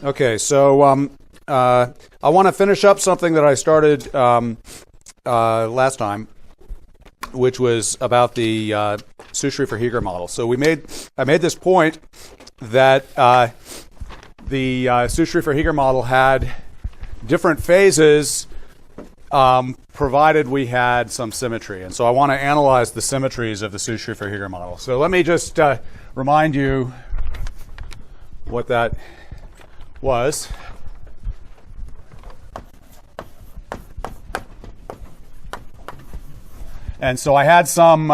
Okay, so I want to finish up something that I started last time, which was about the Sushri-Verheugen model. So I made this point that the Sushri-Verheugen model had different phases provided we had some symmetry. And so I want to analyze the symmetries of the Sushri-Verheugen model. So let me just remind you what that was. And so I had some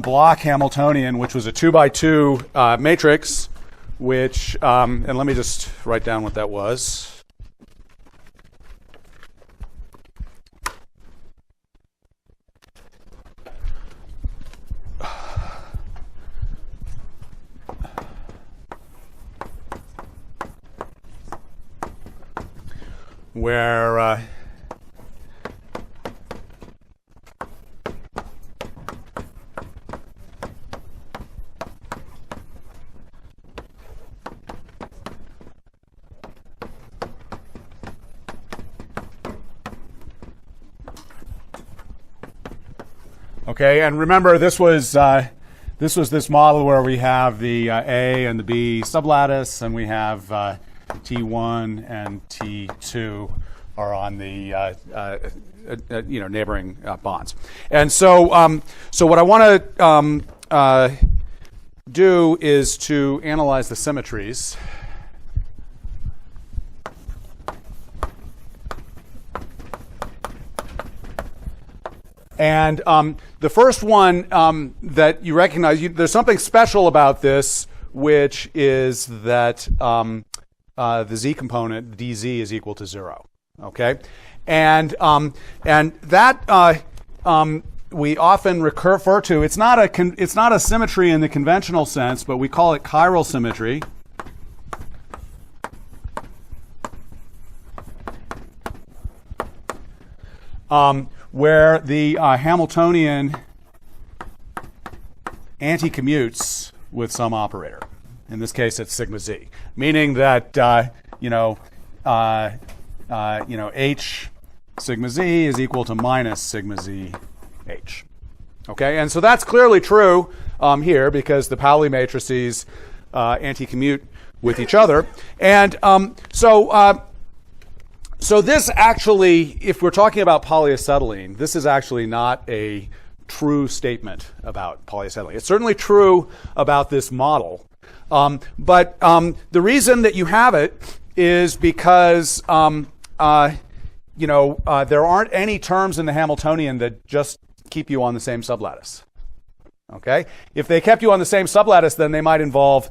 block Hamiltonian, which was a 2x2 matrix, which, and let me just write down what that was. Where okay, and remember this was this model where we have the A and the B sublattice, and we have T1 and T2 are on the neighboring bonds. And so so what I want to do is to analyze the symmetries. And the first one that you recognize, there's something special about this, which is that the z component, dz, is equal to 0. Okay, and that we often refer to. It's not a symmetry in the conventional sense, but we call it chiral symmetry. Where the Hamiltonian anti-commutes with some operator. In this case, it's sigma z, meaning that h sigma z is equal to minus sigma z h. Okay, and so that's clearly true here because the Pauli matrices anti-commute with each other, and so this actually, if we're talking about polyacetylene, this is actually not a true statement about polyacetylene. It's certainly true about this model. But the reason that you have it is because there aren't any terms in the Hamiltonian that just keep you on the same sublattice. Okay? If they kept you on the same sublattice, then they might involve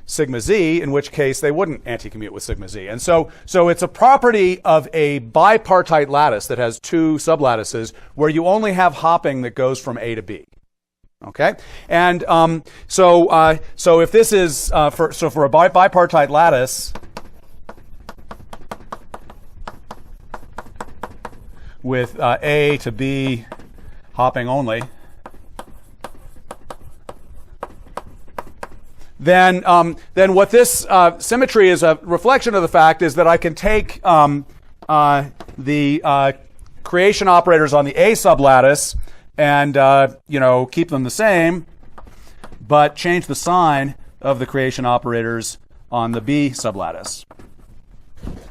sigma z, in which case they wouldn't anti-commute with sigma z. And so it's a property of a bipartite lattice that has two sublattices where you only have hopping that goes from A to B. Okay, and so if this is for a bipartite lattice with A to B hopping only, then what this symmetry is a reflection of the fact is that I can take the creation operators on the A sublattice and keep them the same, but change the sign of the creation operators on the B sublattice.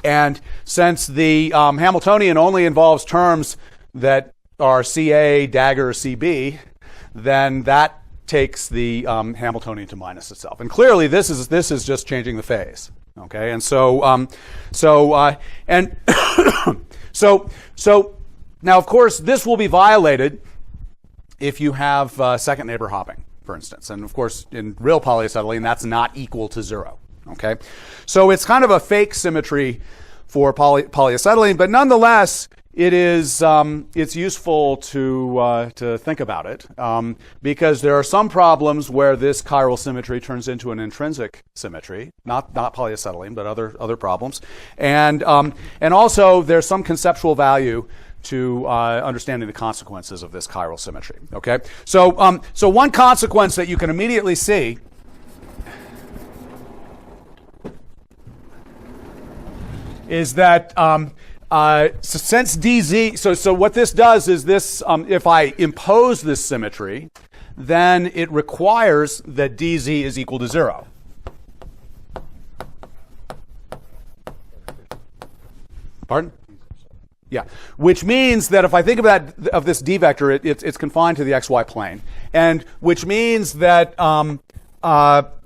And since the Hamiltonian only involves terms that are CA, dagger, CB, then that takes the Hamiltonian to minus itself. And clearly this is just changing the phase. Okay, and so now of course this will be violated if you have second neighbor hopping, for instance. And of course, in real polyacetylene, that's not equal to 0. Okay, so it's kind of a fake symmetry for polyacetylene, but nonetheless, it is it's useful to think about it because there are some problems where this chiral symmetry turns into an intrinsic symmetry, not polyacetylene, but other problems, and also there's some conceptual value to understanding the consequences of this chiral symmetry. Okay, so one consequence that you can immediately see is that so since dz, so what this does is this, if I impose this symmetry, then it requires that dz is equal to 0. Pardon? Yeah, which means that if I think of this d vector, it's confined to the xy plane, and which means that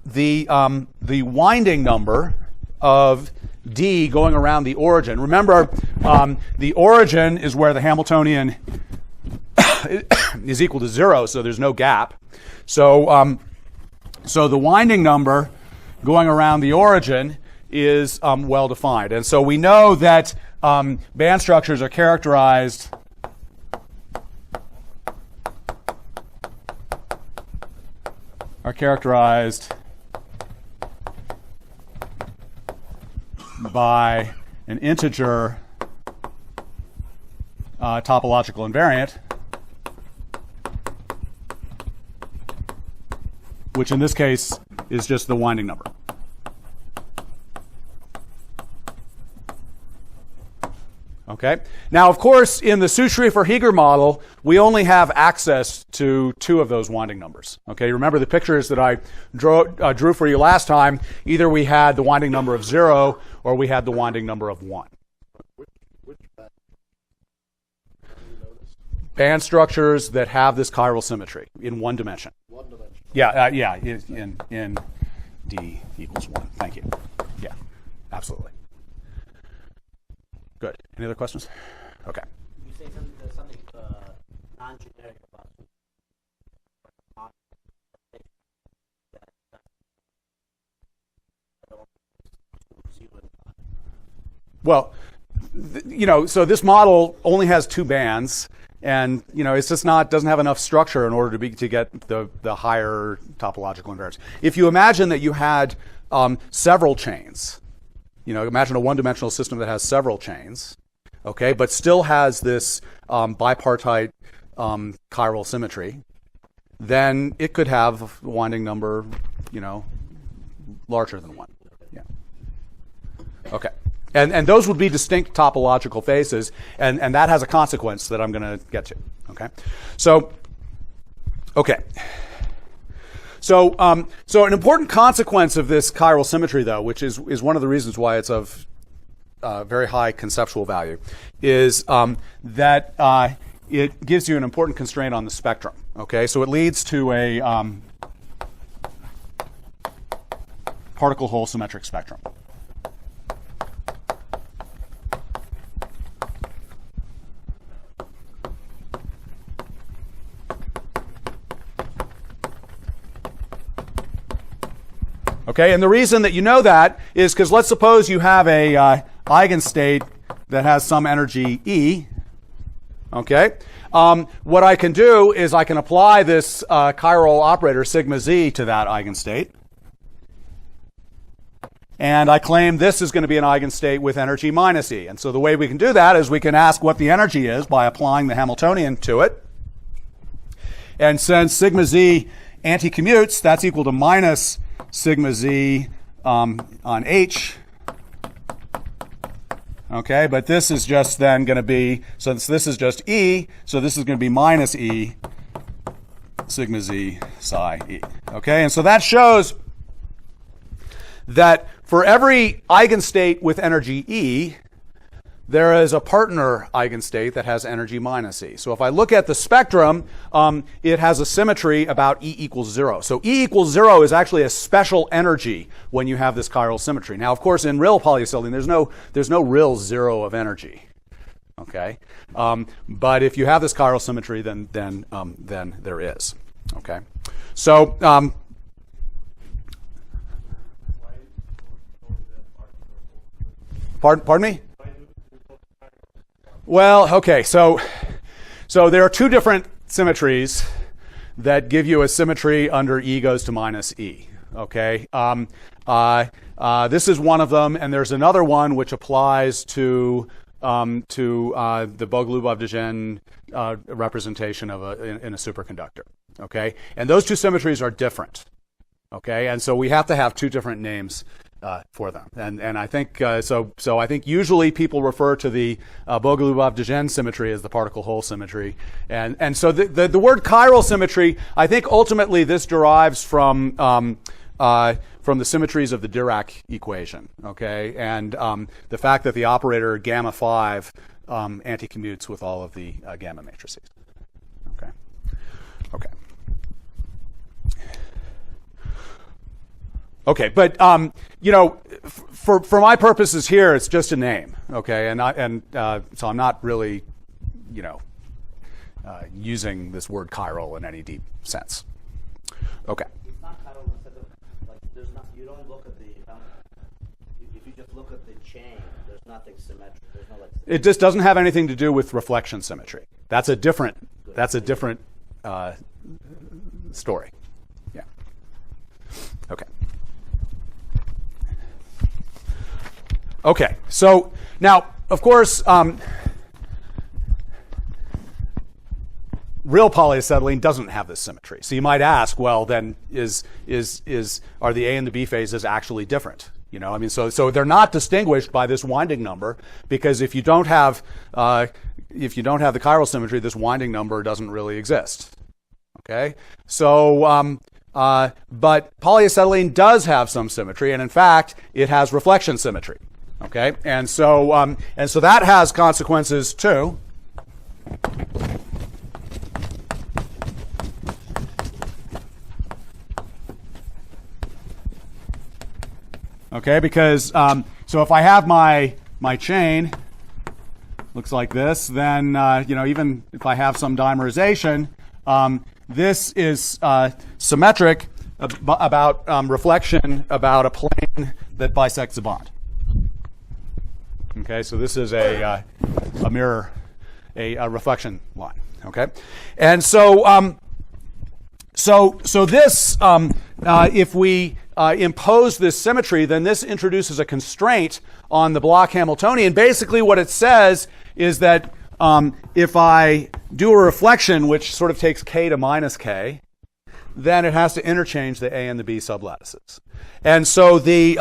the winding number of d going around the origin. Remember, the origin is where the Hamiltonian is equal to 0, so there's no gap. So the winding number going around the origin is well defined, and so we know that band structures are characterized by an integer topological invariant, which in this case is just the winding number. Okay. Now, of course, in the Su-Schrieffer-Heeger model, we only have access to 2 of those winding numbers. Okay. Remember the pictures that I drew for you last time. Either we had the winding number of 0 or we had the winding number of 1. Which band? Band structures that have this chiral symmetry in 1 dimension. 1 dimension. Yeah. In d equals 1. Thank you. Yeah. Absolutely. Good. Any other questions? Okay. You say something non-generic about well, so this model only has 2 bands, and it's just doesn't have enough structure in order to get the higher topological invariance. If you imagine that you had several chains. Imagine a one-dimensional system that has several chains, okay, but still has this bipartite chiral symmetry. Then it could have a winding number, larger than 1. Yeah. Okay. And those would be distinct topological phases, and that has a consequence that I'm going to get to. Okay. So, okay. So an important consequence of this chiral symmetry, though, which is one of the reasons why it's of very high conceptual value, is that it gives you an important constraint on the spectrum. Okay, so it leads to a particle hole symmetric spectrum. Okay, and the reason that you know that is because let's suppose you have a eigenstate that has some energy E. Okay, what I can do is I can apply this chiral operator sigma z to that eigenstate, and I claim this is going to be an eigenstate with energy minus E. And so the way we can do that is we can ask what the energy is by applying the Hamiltonian to it. And since sigma z anti-commutes, that's equal to minus sigma z on H. Okay, but this is just then going to be, since this is just E, so this is going to be minus E sigma z psi E. Okay, and so that shows that for every eigenstate with energy E, there is a partner eigenstate that has energy minus E. So if I look at the spectrum, it has a symmetry about E equals 0. So E equals 0 is actually a special energy when you have this chiral symmetry. Now, of course, in real polyacetylene, there's no real 0 of energy. Okay, but if you have this chiral symmetry, then there is. Okay, so. Pardon me? Well, okay, so there are 2 different symmetries that give you a symmetry under E goes to minus E. Okay, this is one of them, and there's another one which applies to the Bogolubov-Dejean representation of in a superconductor. Okay, and those 2 symmetries are different. Okay, and so we have to have 2 different names for them. And I think so I think usually people refer to the Bogoliubov-de Gennes symmetry as the particle hole symmetry. And so the word chiral symmetry, I think ultimately this derives from the symmetries of the Dirac equation, okay? And the fact that the operator gamma 5 anti-commutes with all of the gamma matrices. Okay. Okay. Okay, but you know, for my purposes here, it's just a name, okay, and so I'm not really, you know, using this word chiral in any deep sense. Okay. It's not chiral instead of, like, there's not, you don't look at the, if you just look at the chain, there's nothing symmetric. There's no, like, It just doesn't have anything to do with reflection symmetry. That's a different story. Yeah. Okay. Okay. So now, of course, real polyacetylene doesn't have this symmetry. So you might ask, well, then are the A and the B phases actually different? You know, I mean, so they're not distinguished by this winding number, because if you don't have the chiral symmetry, this winding number doesn't really exist. Okay, so but polyacetylene does have some symmetry, and in fact, it has reflection symmetry. Okay, and so that has consequences too. Okay, because so if I have my chain looks like this, then you know, even if I have some dimerization, this is symmetric about reflection about a plane that bisects a bond. Okay, so this is a mirror, a reflection line. Okay, and so this if we impose this symmetry, then this introduces a constraint on the Bloch Hamiltonian. Basically, what it says is that if I do a reflection which sort of takes k to minus k, then it has to interchange the A and the B sublattices. And so the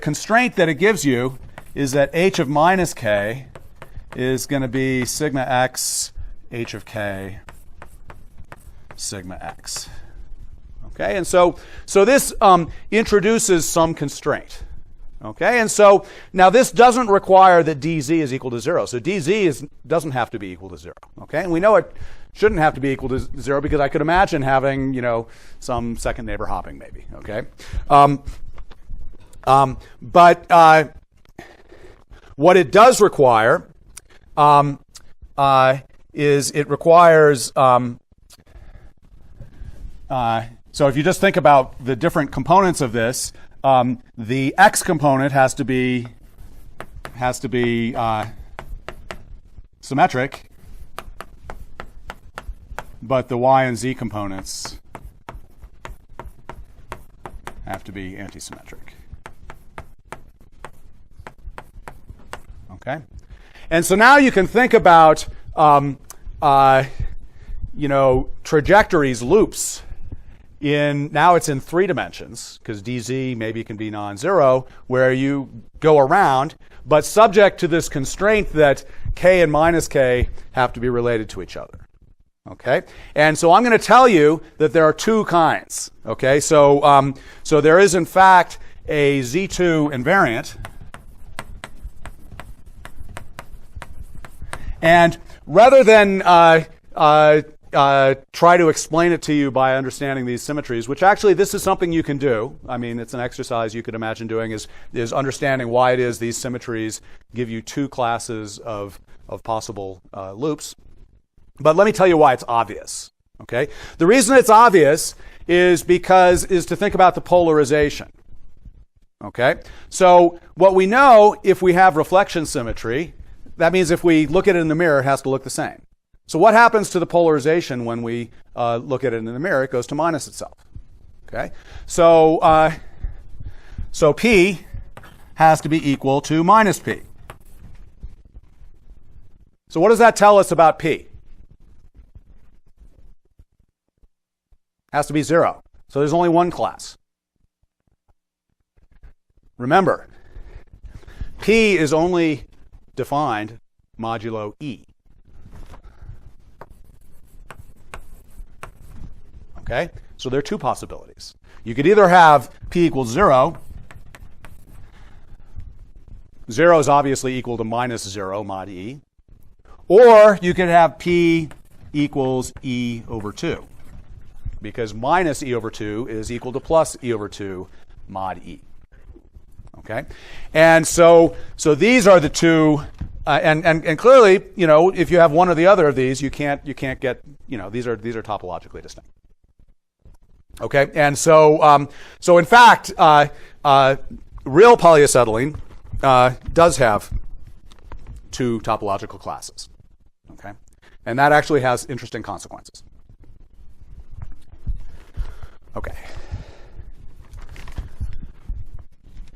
constraint that it gives you is that h of minus k is going to be sigma x h of k sigma x. Okay, and so this introduces some constraint. Okay, and so now this doesn't require that dz is equal to 0. So dz doesn't have to be equal to 0. Okay, and we know it shouldn't have to be equal to 0 because I could imagine having, you know, some second neighbor hopping maybe. Okay, but what it does require is it requires so if you just think about the different components of this, the x component has to be symmetric, but the y and z components have to be antisymmetric. Okay, and so now you can think about you know, trajectories, loops. Now it's in 3 dimensions, because dz maybe can be non-zero, where you go around, but subject to this constraint that k and minus k have to be related to each other. Okay, and so I'm going to tell you that there are 2 kinds. Okay, so there is in fact a z2 invariant, and rather than try to explain it to you by understanding these symmetries, which actually this is something you can do. I mean, it's an exercise you could imagine doing, is understanding why it is these symmetries give you 2 classes of possible loops. But let me tell you why it's obvious. Okay, the reason it's obvious is to think about the polarization. Okay, so what we know, if we have reflection symmetry, that means if we look at it in the mirror, it has to look the same. So what happens to the polarization when we look at it in the mirror? It goes to minus itself. Okay, so P has to be equal to minus P. So what does that tell us about P? Has to be 0. So there's only one class. remember, P is only defined modulo E. Okay? So there are two possibilities. You could either have P equals 0. 0 is obviously equal to minus 0 mod E. Or you could have P equals E over 2. Because minus E over 2 is equal to plus E over 2 mod E. Okay? And so these are the two, and clearly, if you have one or the other of these, you can't get, these are topologically distinct. Okay? And so in fact, real polyacetylene does have two topological classes. Okay? And that actually has interesting consequences. Okay.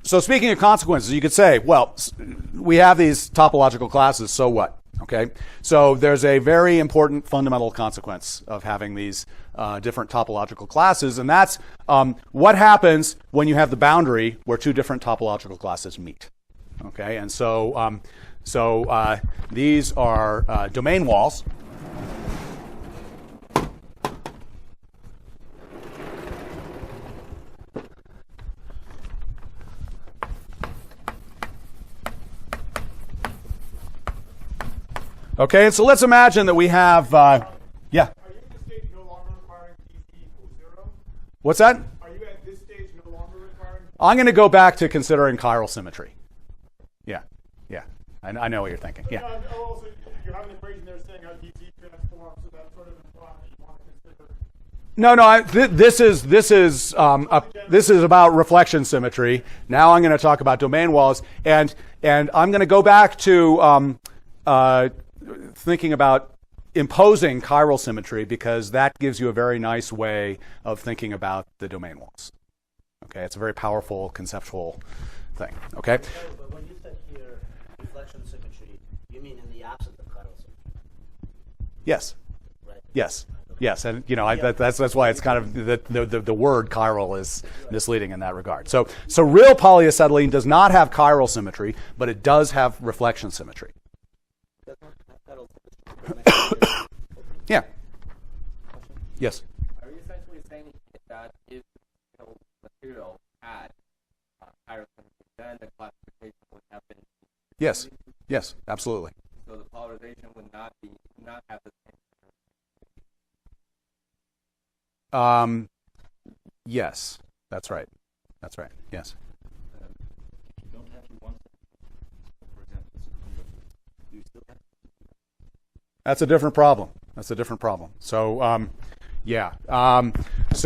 So speaking of consequences, you could say, well, we have these topological classes, so what? Okay. So there's a very important fundamental consequence of having these different topological classes, and that's what happens when you have the boundary where two different topological classes meet. Okay. And so these are domain walls. Okay, and so let's imagine that we have, yeah. Are you at this stage no longer requiring DC equals 0? What's that? Are you at this stage no longer requiring? I'm going to go back to considering chiral symmetry. Yeah. I know what you're thinking. Yeah. Also, you have an equation there saying how DC transforms, so that sort of implies that you want to consider. This is about reflection symmetry. Now I'm going to talk about domain walls, and I'm going to go back to thinking about imposing chiral symmetry, because that gives you a very nice way of thinking about the domain walls. Okay, it's a very powerful conceptual thing. Okay. But when you said here reflection symmetry, you mean in the absence of chiral symmetry? Yes. Right. Yes. Yes, and that's why it's kind of the word chiral is misleading in that regard. So real polyacetylene does not have chiral symmetry, but it does have reflection symmetry. Yeah. Yes. Are you essentially saying that if material had higher symmetry, then the classification would happen? Yes. Yes. Absolutely. So the polarization would not have the same. Yes. That's right. That's right. Yes. You don't have to want, for example, do you still have? That's a different problem. So, yeah. Let's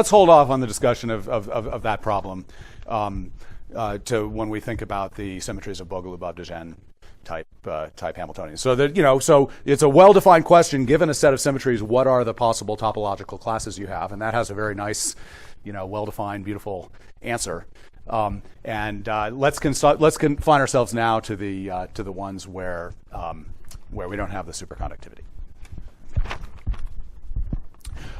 hold off on the discussion of that problem to when we think about the symmetries of Bogolubov-Dejean type Hamiltonian. So that so it's a well-defined question. Given a set of symmetries, what are the possible topological classes you have? And that has a very nice, well-defined, beautiful answer. Let's confine ourselves now to the ones where we don't have the superconductivity.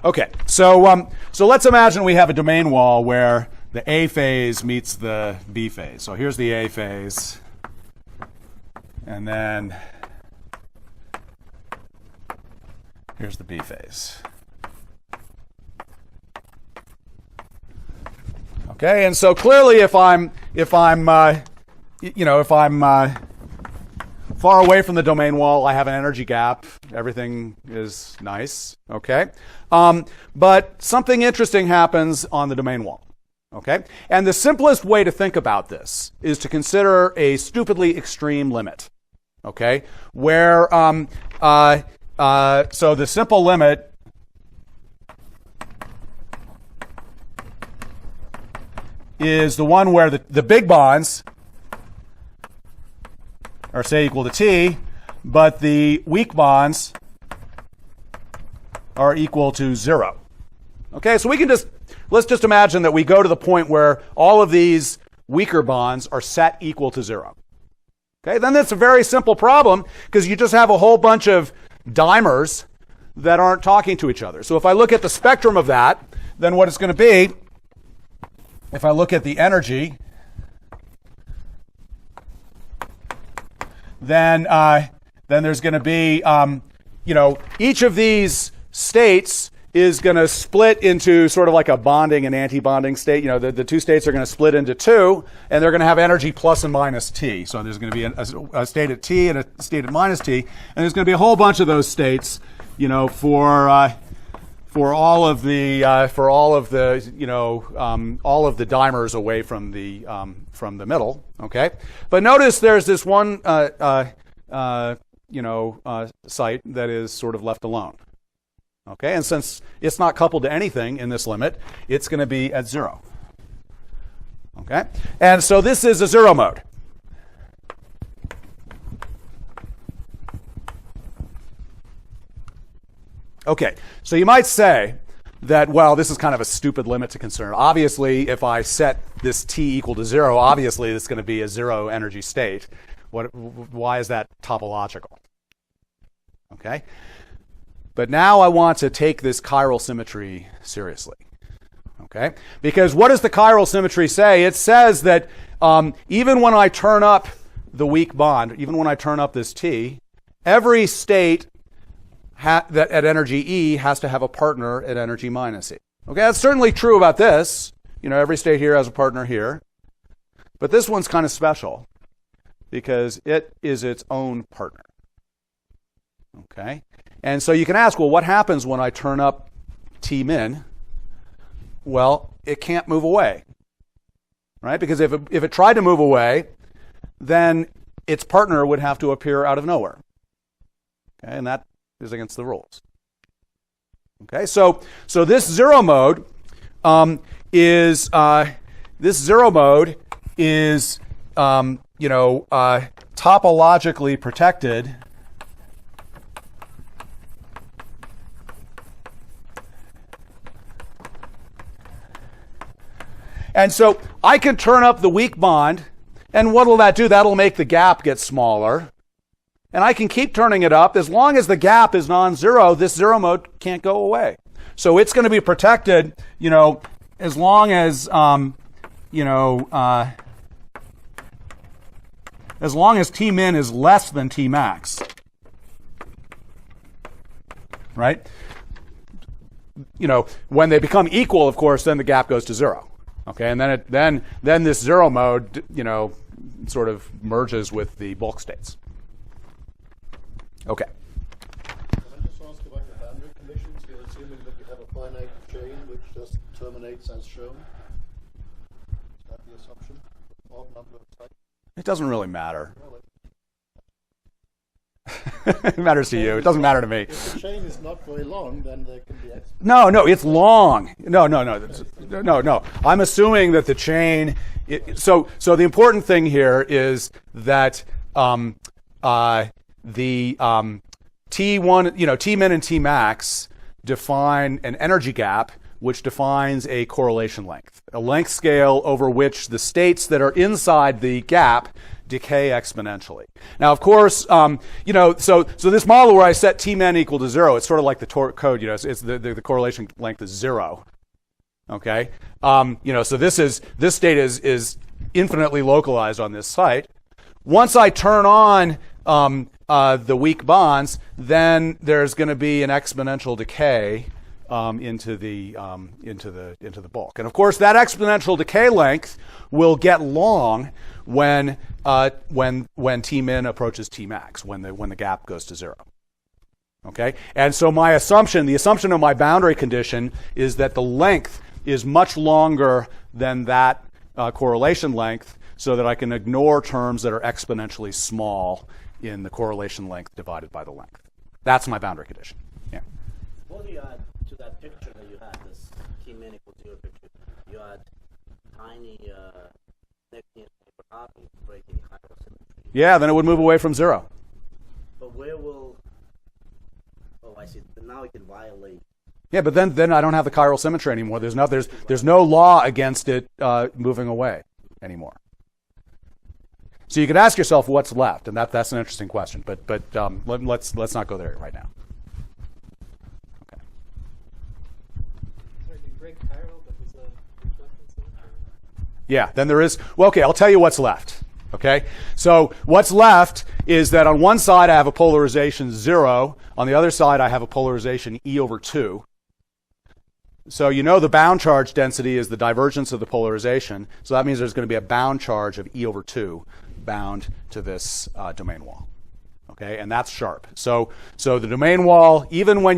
Okay, so let's imagine we have a domain wall where the A phase meets the B phase. So here's the A phase, and then here's the B phase. Okay, and so clearly, if I'm far away from the domain wall, I have an energy gap. Everything is nice. Okay, but something interesting happens on the domain wall. Okay, and the simplest way to think about this is to consider a stupidly extreme limit. Okay, where so the simple limit is the one where the big bonds are, say, equal to T, but the weak bonds are equal to 0. Okay, so let's just imagine that we go to the point where all of these weaker bonds are set equal to 0. Okay, then that's a very simple problem because you just have a whole bunch of dimers that aren't talking to each other. So if I look at the spectrum of that, then what it's going to be, if I look at the energy, then there's going to be, each of these states is going to split into sort of like a bonding and anti-bonding state. The two states are going to split into two, and they're going to have energy plus and minus T. So there's going to be a state at T and a state at minus T, and there's going to be a whole bunch of those states, for all of the all of the dimers away from the middle. Okay, but notice there's this one site that is sort of left alone. Okay, and since it's not coupled to anything in this limit, it's going to be at 0. Okay, and so this is a 0 mode. Okay, so you might say that, well, this is kind of a stupid limit to consider. Obviously, if I set this T equal to 0, obviously it's going to be a 0 energy state. Why is that topological? Okay. But now I want to take this chiral symmetry seriously, okay? Because what does the chiral symmetry say? It says that even when I turn up the weak bond, even when I turn up this T, every state that at energy E has to have a partner at energy minus E. Okay, that's certainly true about this. Every state here has a partner here. But this one's kind of special because it is its own partner. Okay? And so you can ask, well, what happens when I turn up T min? Well, it can't move away, right? Because if it tried to move away, then its partner would have to appear out of nowhere. Okay, and that is against the rules. Okay, so this 0 mode is topologically protected. And so I can turn up the weak bond, and what will that do? That'll make the gap get smaller. And I can keep turning it up. As long as the gap is non-zero, this 0 mode can't go away. So it's going to be protected, as long as, as long as T min is less than T max. Right? When they become equal, of course, then the gap goes to 0. Okay, and then this 0 mode, sort of merges with the bulk states. Okay. Can I just ask about the boundary conditions? You're assuming that you have a finite chain which just terminates as shown. Is that the assumption? Odd number of sites? It doesn't really matter. It matters to you. It doesn't matter to me. If the chain is not very long, then there can be No, it's long. No. I'm assuming that the chain. So the important thing here is that the T1, T min and T max define an energy gap, which defines a correlation length, a length scale over which the states that are inside the gap decay exponentially. Now, of course, so this model where I set T min equal to 0, it's sort of like the code, it's the correlation length is 0. Okay, so this state is infinitely localized on this site. Once I turn on the weak bonds, then there's going to be an exponential decay into the bulk, and of course that exponential decay length will get long when T min approaches T max, when the gap goes to 0. Okay, and so the assumption of my boundary condition is that the length is much longer than that correlation length, so that I can ignore terms that are exponentially small in the correlation length divided by the length. That's my boundary condition. Yeah. What do you add to that picture that you had, this T min equal 0 picture? You add tiny breaking chiral symmetry. Yeah, then it would move away from 0. But where will? Oh, I see. Now it can violate. Yeah, but then I don't have the chiral symmetry anymore. There's no law against it moving away anymore. So you could ask yourself what's left, and that's an interesting question. But let's not go there right now. Okay. Yeah. Then there is. Well, okay. I'll tell you what's left. Okay. So what's left is that on one side I have a polarization 0. On the other side I have a polarization E/2. So you know the bound charge density is the divergence of the polarization. So that means there's going to be a bound charge of E/2 bound to this domain wall. Okay, and that's sharp. So the domain wall, even when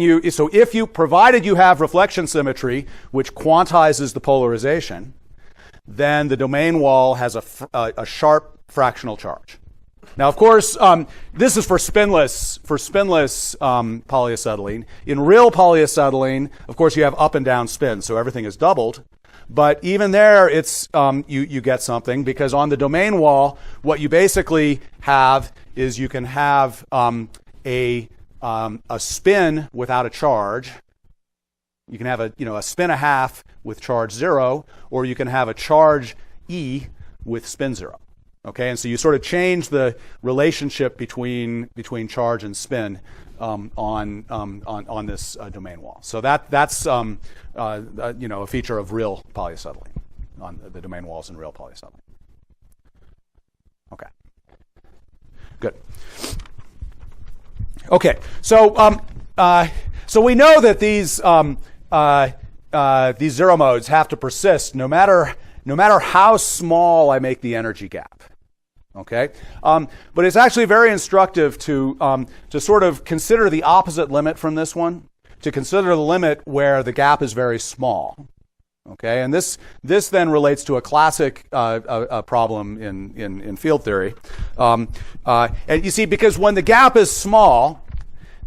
provided you have reflection symmetry, which quantizes the polarization, then the domain wall has a sharp fractional charge. Now, of course, this is for spinless polyacetylene. In real polyacetylene, of course, you have up and down spins, so everything is doubled. But even there, it's you get something, because on the domain wall, what you basically have is you can have a spin without a charge. You can have a spin 1/2 with charge 0, or you can have a charge E with spin 0. Okay, and so you sort of change the relationship between charge and spin on this domain wall. So that's a feature of real polyacetylene, on the domain walls in real polyacetylene. Okay, good. Okay, so we know that these zero modes have to persist no matter how small I make the energy gap. Okay, but it's actually very instructive to sort of consider the opposite limit from this one, to consider the limit where the gap is very small. Okay, and this then relates to a classic problem in field theory, and you see, because when the gap is small,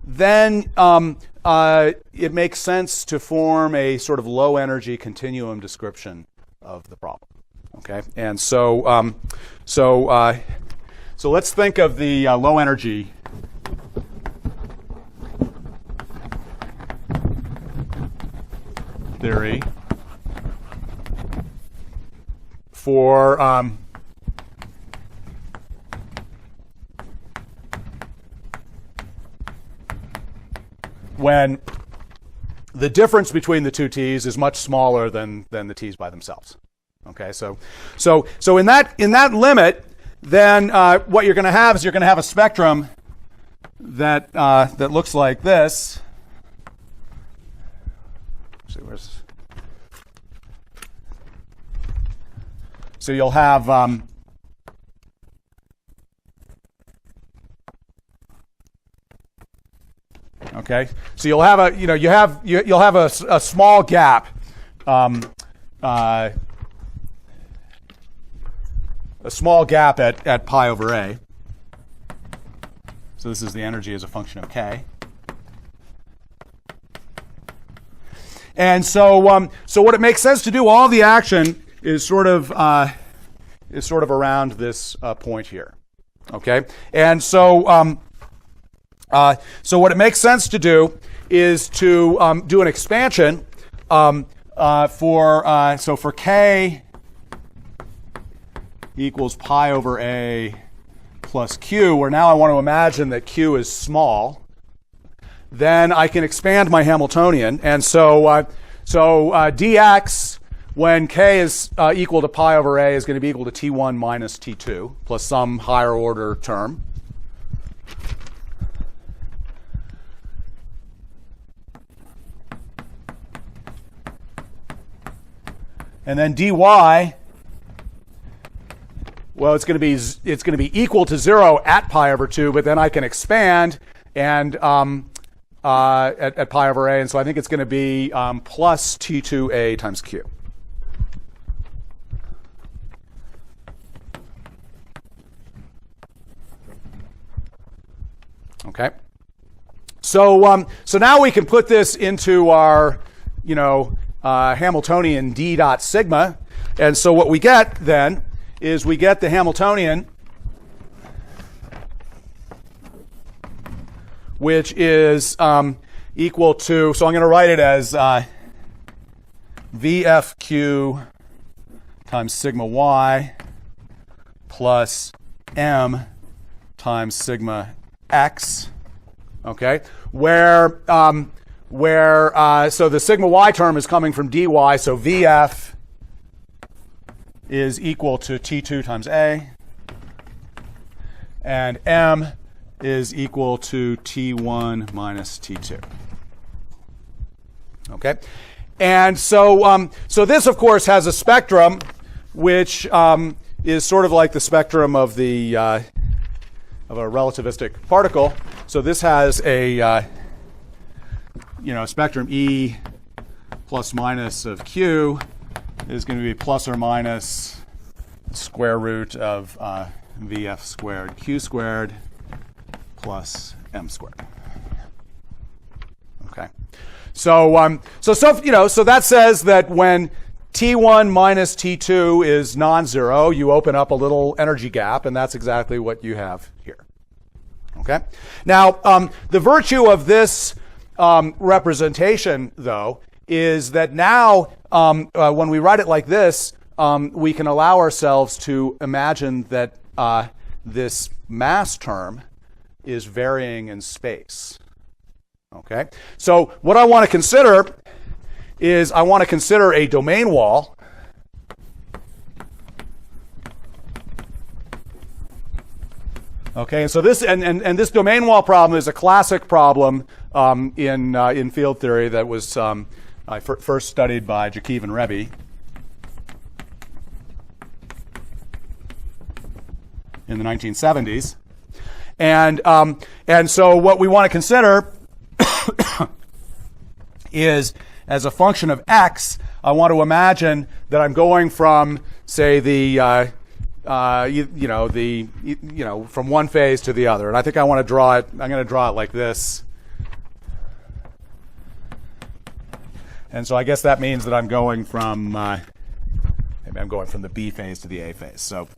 then it makes sense to form a sort of low energy continuum description of the problem. Okay, and so let's think of the low energy theory for when the difference between the two T's is much smaller than the T's by themselves. Okay, so in that limit, then what you're going to have is you're going to have a spectrum that looks like this. Let's see, where's? So you'll have okay. So you'll have you'll have a small gap. A small gap at pi over a. So this is the energy as a function of k. And so what it makes sense to do, all the action is sort of around this point here. Okay, and so what it makes sense to do is to do an expansion for k equals pi over a plus q, where now I want to imagine that q is small. Then I can expand my Hamiltonian, and so dx when k is equal to pi over a is going to be equal to t1 minus t2 plus some higher order term. And then dy, well, it's going to be equal to 0 at pi over 2, but then I can expand and at pi over a, and so I think it's going to be plus t2a times q. Okay. So now we can put this into our Hamiltonian d dot sigma, and so what we get then is we get the Hamiltonian, which is equal to, so I'm going to write it as VFQ times sigma y plus m times sigma x, okay, where so the sigma y term is coming from dy, so Vf is equal to T2 times A, and m is equal to T1 minus T2. Okay, and so this, of course, has a spectrum which is sort of like the spectrum of the of a relativistic particle. So this has a spectrum E plus minus of Q is going to be plus or minus square root of Vf squared Q squared plus m squared. Okay, so that says that when T1 minus T2 is non-zero, you open up a little energy gap, and that's exactly what you have here. Okay, now the virtue of this representation, though, is that now when we write it like this, we can allow ourselves to imagine that this mass term is varying in space. Okay, so what I want to consider is I want to consider a domain wall. Okay, so this and this domain wall problem is a classic problem in field theory that was first studied by Jakiv and Rebbe in the 1970s, and so what we want to consider is, as a function of x, I want to imagine that I'm going from, say, from one phase to the other, and I think I want to draw it. I'm going to draw it like this, and so I guess that means that I'm going from maybe I'm going from the B phase to the A phase. So,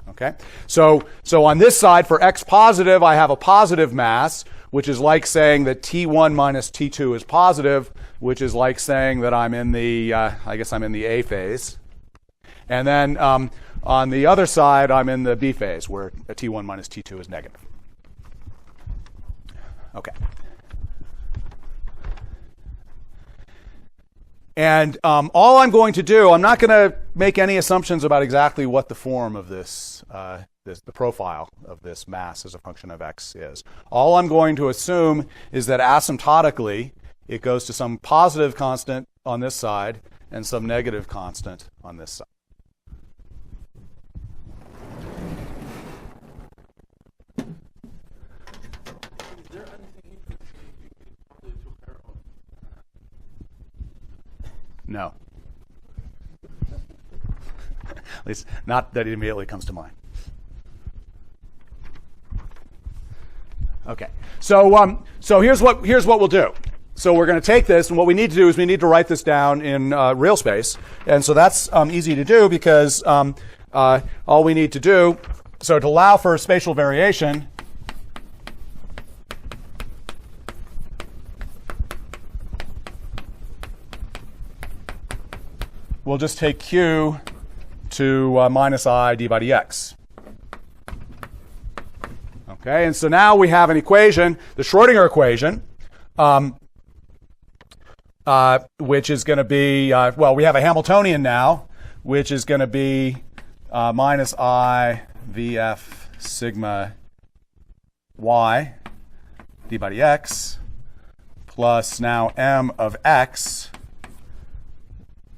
okay, so on this side for x positive, I have a positive mass, which is like saying that T1 minus T2 is positive, which is like saying that I'm in the I guess I'm in the A phase. And then on the other side, I'm in the B phase, where a T1 minus T2 is negative. Okay. And all I'm going to do, I'm not going to make any assumptions about exactly what the form of this, the profile of this mass as a function of x is. All I'm going to assume is that asymptotically, it goes to some positive constant on this side and some negative constant on this side. No. At least not that it immediately comes to mind. Okay. So here's what we'll do. So we're going to take this, and what we need to do is we need to write this down in real space. And so that's easy to do because all we need to do, so to allow for spatial variation, we'll just take Q to minus I d by dx. Okay, and so now we have an equation, the Schrodinger equation, which is going to be, well, we have a Hamiltonian now, which is going to be minus I Vf sigma y d by dx plus now m of x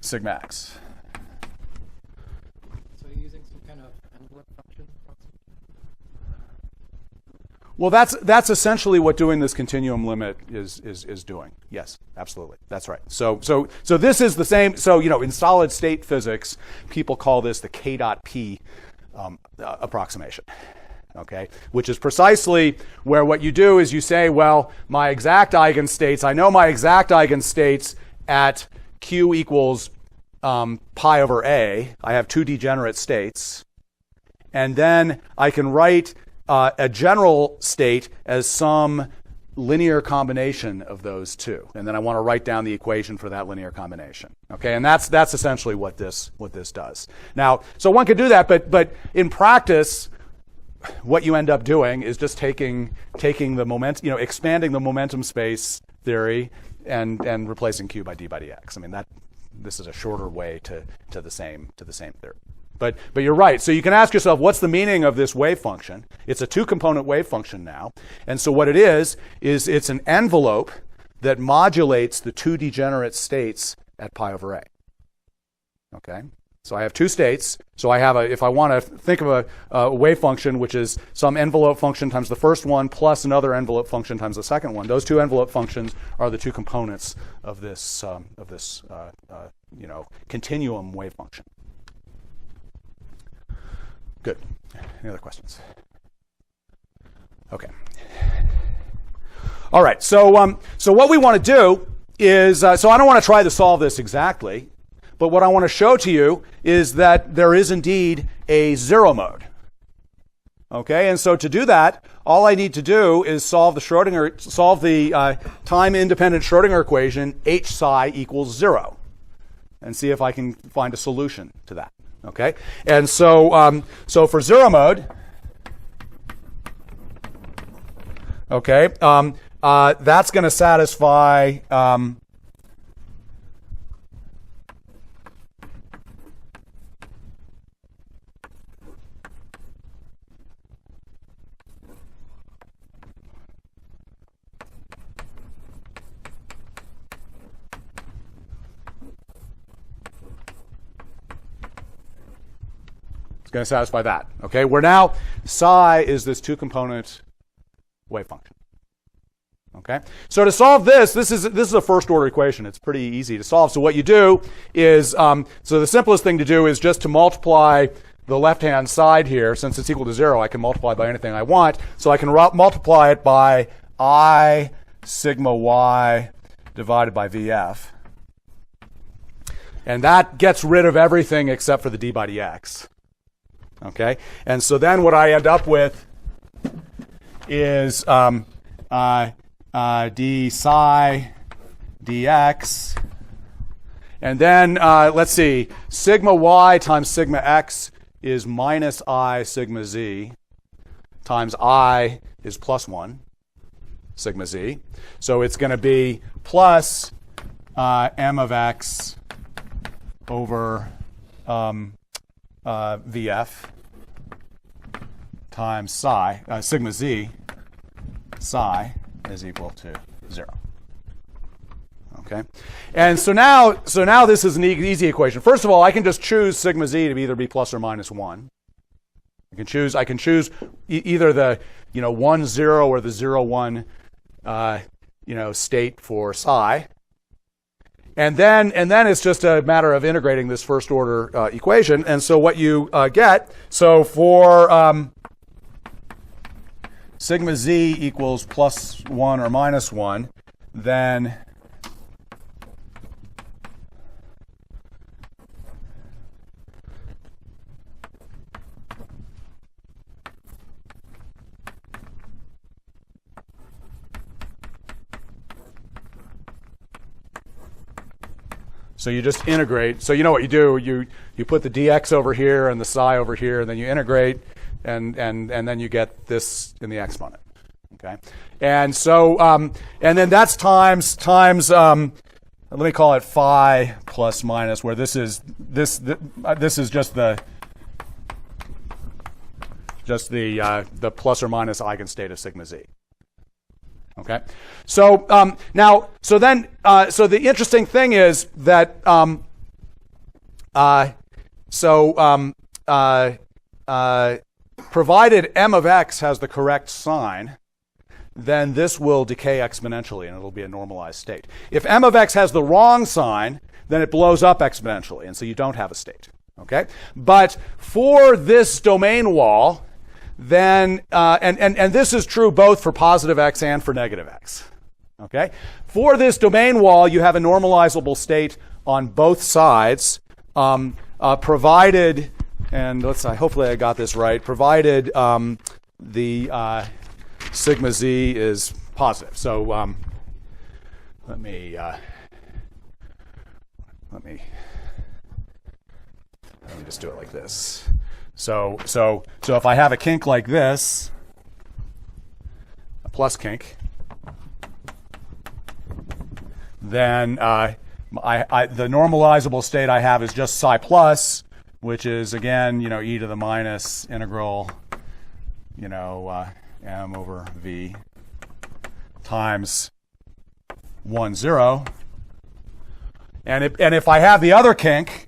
sigma x. So you're using some kind of envelope function? Well, that's essentially what doing this continuum limit is doing. Yes, absolutely. That's right. So this is the same. So, in solid state physics, people call this the K dot P approximation. Okay, which is precisely where what you do is you say, well, my exact eigenstates, I know my exact eigenstates at Q equals pi over A. I have two degenerate states. And then I can write a general state as some linear combination of those two, and then I want to write down the equation for that linear combination. Okay, and that's essentially what this does. Now, so one could do that, but in practice, what you end up doing is just taking the momentum, expanding the momentum space theory and replacing Q by d by dx. I mean, this is a shorter way to the same theory. But you're right. So you can ask yourself, what's the meaning of this wave function? It's a two-component wave function now. And so what it is it's an envelope that modulates the two degenerate states at pi over a. Okay? So I have two states. So I have if I want to think of a wave function, which is some envelope function times the first one plus another envelope function times the second one. Those two envelope functions are the two components of this continuum wave function. Good. Any other questions? Okay. All right. So what we want to do is so I don't want to try to solve this exactly. But what I want to show to you is that there is indeed a zero mode. Okay, and so to do that, all I need to do is solve the time-independent Schrodinger equation h psi equals 0, and see if I can find a solution to that. Okay, and so for zero mode, okay, that's going to satisfy. Going to satisfy that. Okay, where now psi is this two-component wave function. Okay, so to solve this is a first-order equation. It's pretty easy to solve. So what you do is, so the simplest thing to do is just to multiply the left-hand side here. Since it's equal to 0, I can multiply by anything I want. So I can multiply it by I sigma y divided by VF. And that gets rid of everything except for the d by dx. Okay, and so then what I end up with is d psi dx, and then let's see, sigma y times sigma x is minus I sigma z times I is plus 1 sigma z. So it's going to be plus m of x over VF times psi, sigma z, psi is equal to 0. Okay, and so now this is an easy equation. First of all, I can just choose sigma z to either be plus or minus 1. I can choose either the 1 0 or the 0 1 state for psi. And then it's just a matter of integrating this first order equation. And so what you get, so for sigma z equals plus 1 or minus 1, then so you just integrate. So you know what you do. You put the dx over here and the psi over here, and then you integrate, and then you get this in the exponent. Okay, and so and then that's times let me call it phi plus minus, where this is just the plus or minus eigenstate of sigma z. Okay, so so the interesting thing is that provided m of x has the correct sign, then this will decay exponentially and it'll be a normalized state. If m of x has the wrong sign, then it blows up exponentially, and so you don't have a state. Okay, but for this domain wall, then and this is true both for positive x and for negative x. Okay, for this domain wall, you have a normalizable state on both sides, provided, and hopefully I got this right, provided the sigma z is positive. So let me just do it like this. So if I have a kink like this, a plus kink, then the normalizable state I have is just psi plus, which is again, e to the minus integral, m over v times 1, 0. And if I have the other kink,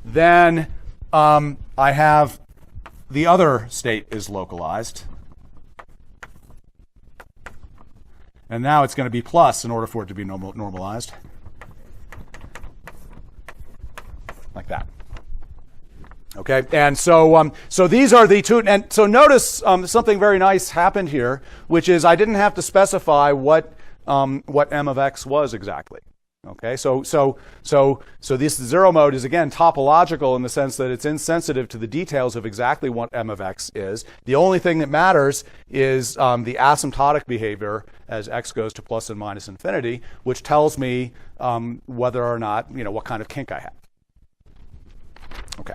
then I have the other state is localized. And now it's going to be plus in order for it to be normalized. Like that. Okay, and so these are the two, and so notice something very nice happened here, which is I didn't have to specify what m of x was exactly. Okay, so this zero mode is again topological in the sense that it's insensitive to the details of exactly what m of x is. The only thing that matters is the asymptotic behavior as x goes to plus and minus infinity, which tells me whether or not, what kind of kink I have. Okay.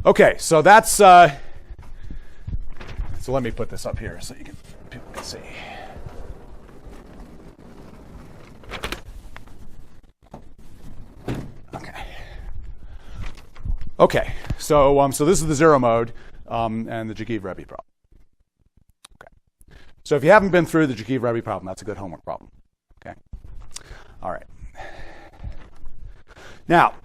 Okay, so that's so let me put this up here so people can see. Okay, so this is the zero mode and the Jagiv-Rebbe problem. Okay, so if you haven't been through the Jagiv-Rebbe problem, that's a good homework problem. Okay, all right. Now,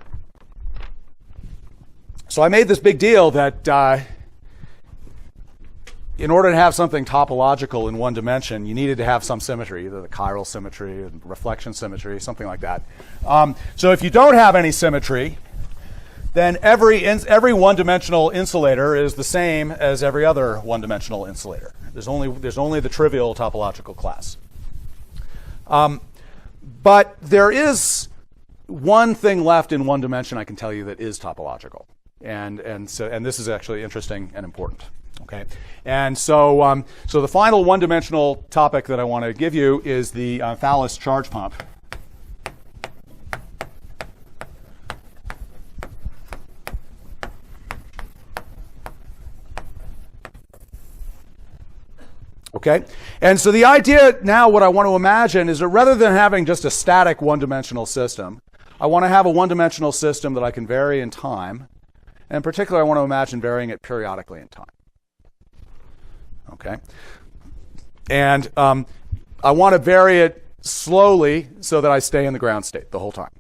so I made this big deal that in order to have something topological in one dimension, you needed to have some symmetry, either the chiral symmetry, or reflection symmetry, something like that. So if you don't have any symmetry, then every one-dimensional insulator is the same as every other one-dimensional insulator. There's only the trivial topological class. But there is one thing left in one dimension I can tell you that is topological, and this is actually interesting and important. Okay, and so the final one-dimensional topic that I want to give you is the Thales charge pump. Okay, and so the idea now, what I want to imagine is that rather than having just a static one-dimensional system, I want to have a one-dimensional system that I can vary in time. And in particular, I want to imagine varying it periodically in time. Okay, and I want to vary it slowly so that I stay in the ground state the whole time.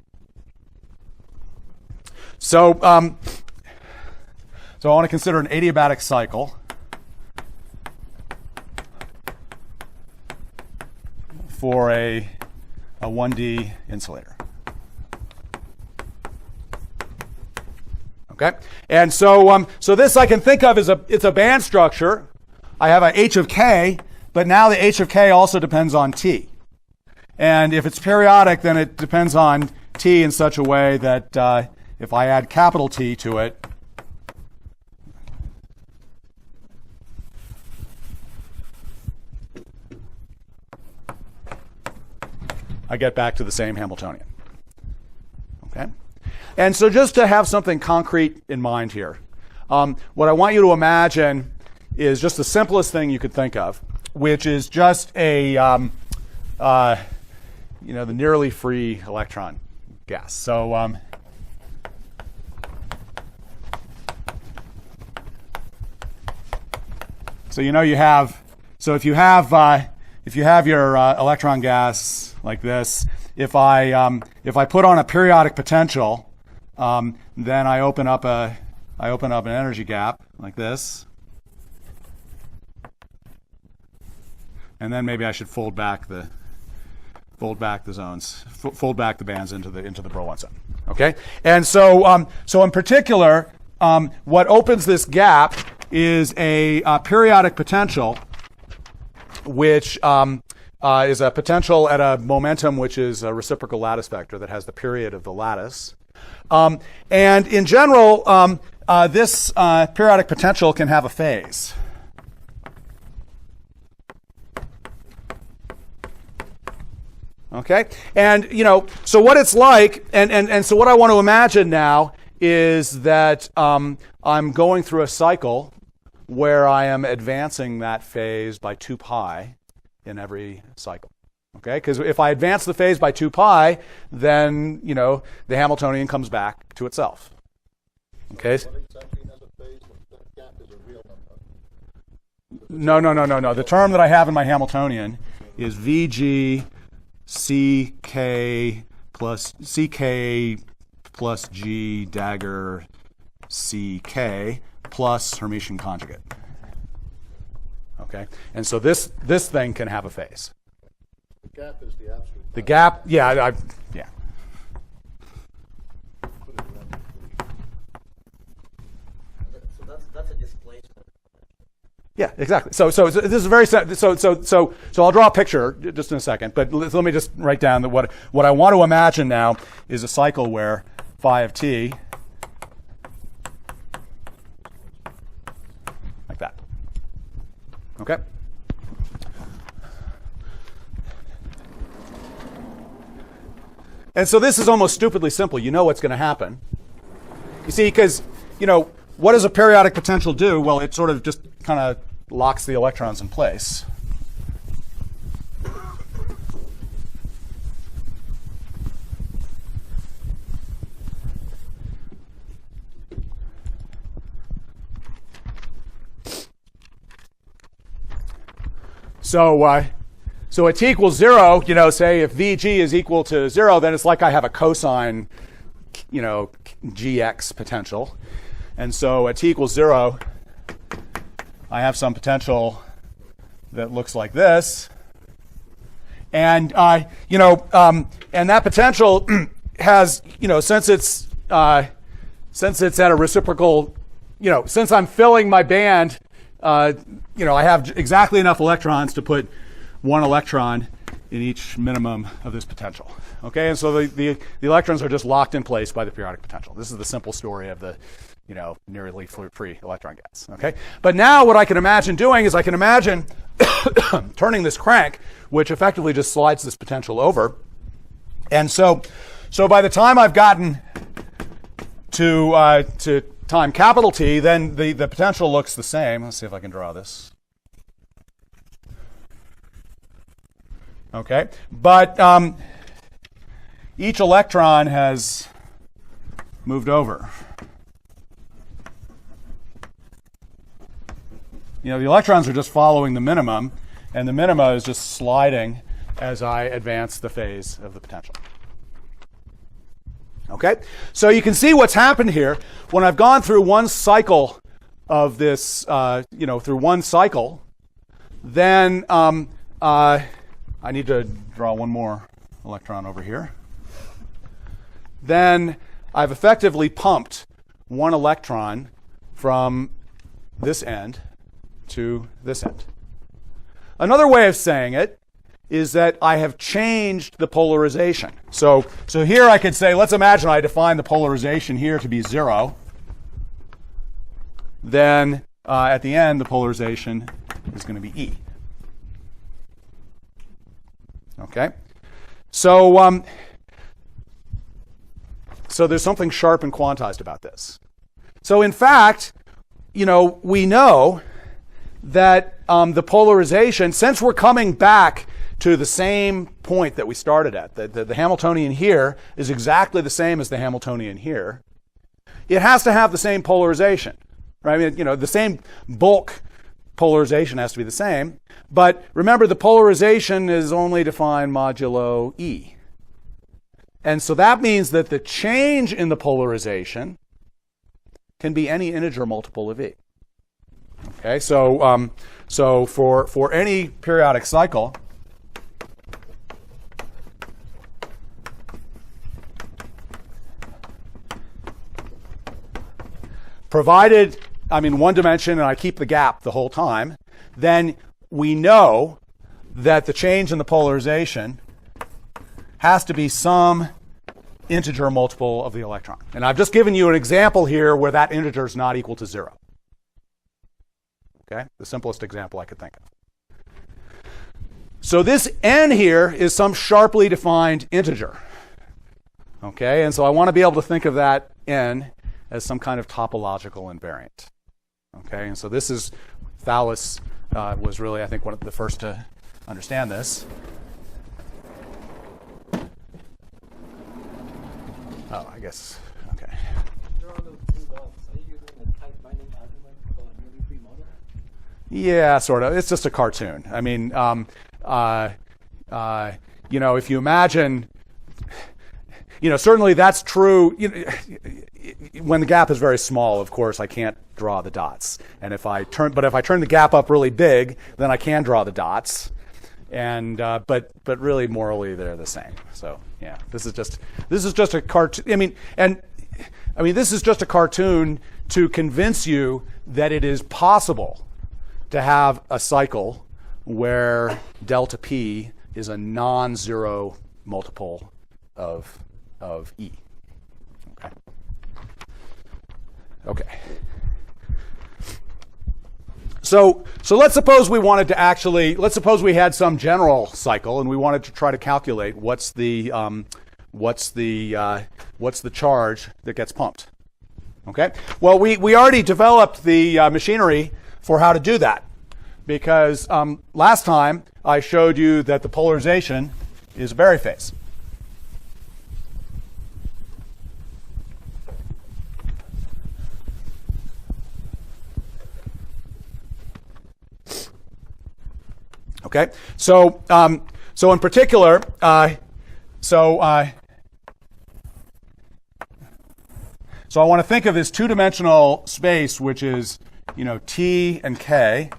So, so I want to consider an adiabatic cycle for a 1D insulator. Okay, and so this I can think of as it's a band structure. I have a h of k, but now the h of k also depends on t. And if it's periodic, then it depends on t in such a way that if I add capital T to it, I get back to the same Hamiltonian. Okay? And so just to have something concrete in mind here, what I want you to imagine is just the simplest thing you could think of, which is just a, the nearly free electron gas. So, you have, so if you have your electron gas like this, if I put on a periodic potential, then I open up an energy gap like this, and then maybe I should fold back the zones, fold back the bands into the Brillouin zone. Okay, and so in particular, what opens this gap is a periodic potential, which is a potential at a momentum which is a reciprocal lattice vector that has the period of the lattice. And in general, this periodic potential can have a phase. Okay, and so what it's like, and so what I want to imagine now is that I'm going through a cycle where I am advancing that phase by 2 pi in every cycle. Okay, because if I advance the phase by 2 pi, then the Hamiltonian comes back to itself. Okay. What exactly has a phase? That gap is a real number. No. The term that I have in my Hamiltonian is VG CK plus G dagger CK plus Hermitian conjugate. Okay, and so this thing can have a phase. The gap is the absolute. The gap, yeah. Put it around the So that's a displacement. Yeah, exactly. So this is very so I'll draw a picture just in a second, but let me just write down that what I want to imagine now is a cycle where phi of t like that. Okay. And so this is almost stupidly simple. You know what's going to happen. You see, because what does a periodic potential do? Well, it sort of just kind of locks the electrons in place. So at t equals 0, say if Vg is equal to 0, then it's like I have a cosine, gx potential. And so at t equals 0, I have some potential that looks like this. And, and that potential has, since it's at a reciprocal, since I'm filling my band, I have exactly enough electrons to put 1 electron in each minimum of this potential. Okay, and so the electrons are just locked in place by the periodic potential. This is the simple story of the nearly free electron gas. Okay, but now what I can imagine doing is I can imagine turning this crank, which effectively just slides this potential over. And so by the time I've gotten to time capital T, then the potential looks the same. Let's see if I can draw this. Okay, but each electron has moved over. The electrons are just following the minimum, and the minima is just sliding as I advance the phase of the potential. Okay, so you can see what's happened here. When I've gone through one cycle of this, through one cycle, then I need to draw one more electron over here. Then I've effectively pumped one electron from this end to this end. Another way of saying it is that I have changed the polarization. So here I could say, let's imagine I define the polarization here to be 0. Then at the end, the polarization is going to be E. Okay, so there's something sharp and quantized about this. So in fact, we know that the polarization, since we're coming back to the same point that we started at, the Hamiltonian here is exactly the same as the Hamiltonian here. It has to have the same polarization, right? I mean, the same bulk polarization has to be the same. But remember, the polarization is only defined modulo E. And so that means that the change in the polarization can be any integer multiple of E. Okay, so for any periodic cycle, provided I'm in one dimension and I keep the gap the whole time, then we know that the change in the polarization has to be some integer multiple of the electron. And I've just given you an example here where that integer is not equal to 0. Okay? The simplest example I could think of. So this n here is some sharply defined integer. Okay? And so I want to be able to think of that n as some kind of topological invariant. Okay? And so this is, Thales was really, I think, one of the first to understand this. Oh, I guess, okay. Yeah, sort of. It's just a cartoon. I mean, if you imagine, certainly that's true. When the gap is very small, of course, I can't draw the dots. And if I turn the gap up really big, then I can draw the dots. And but really morally they're the same. So yeah, this is just a cartoon. This is just a cartoon to convince you that it is possible to have a cycle where delta P is a non-zero multiple of E. Okay. So let's suppose we had some general cycle and we wanted to try to calculate what's the charge that gets pumped. Okay. Well, we already developed the machinery for how to do that, because last time I showed you that the polarization is a Berry phase. Okay, so in particular, so I want to think of this two-dimensional space, which is T and K.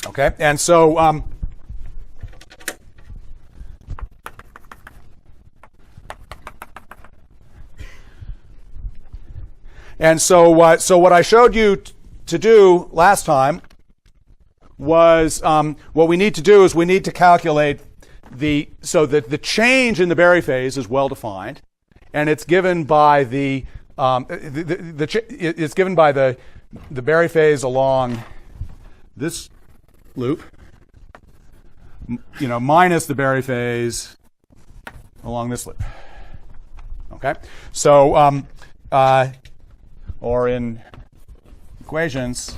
Okay, and so what I showed you to do last time was what we need to do is we need to calculate the change in the Berry phase is well defined, and it's given by the Berry phase along this loop, minus the Berry phase along this loop. Okay, so or in equations,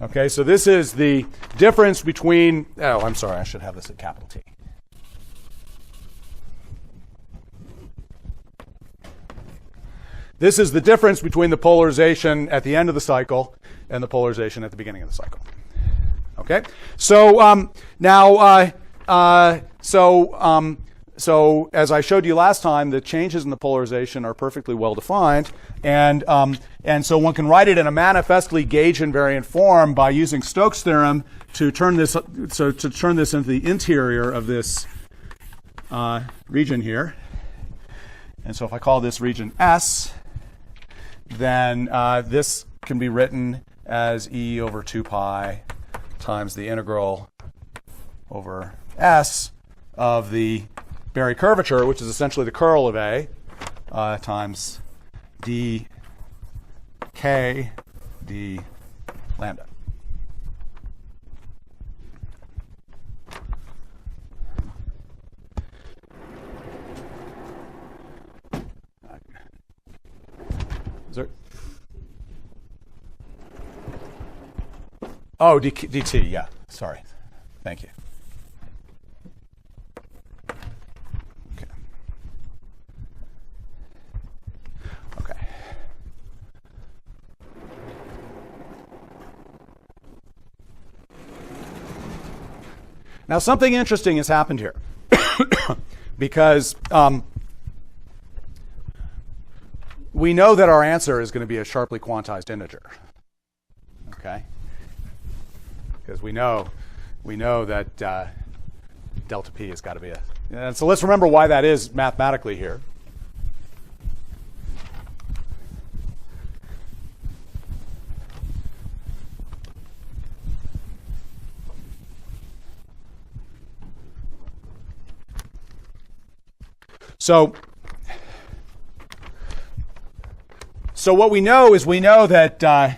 okay, so this is the difference between, I'm sorry, I should have this at capital T. This is the difference between the polarization at the end of the cycle and the polarization at the beginning of the cycle. Okay, so so as I showed you last time, the changes in the polarization are perfectly well defined, and so one can write it in a manifestly gauge invariant form by using Stokes' theorem to turn this into the interior of this region here. And so if I call this region S, then this can be written as E over 2 pi times the integral over S of the Berry curvature, which is essentially the curl of A, times d k d lambda. Oh, dt, yeah. Sorry. Thank you. Okay. Okay. Now, something interesting has happened here. because we know that our answer is going to be a sharply quantized integer. Okay? Because we know that delta p has got to be a... And so let's remember why that is mathematically here. So what we know is we know that the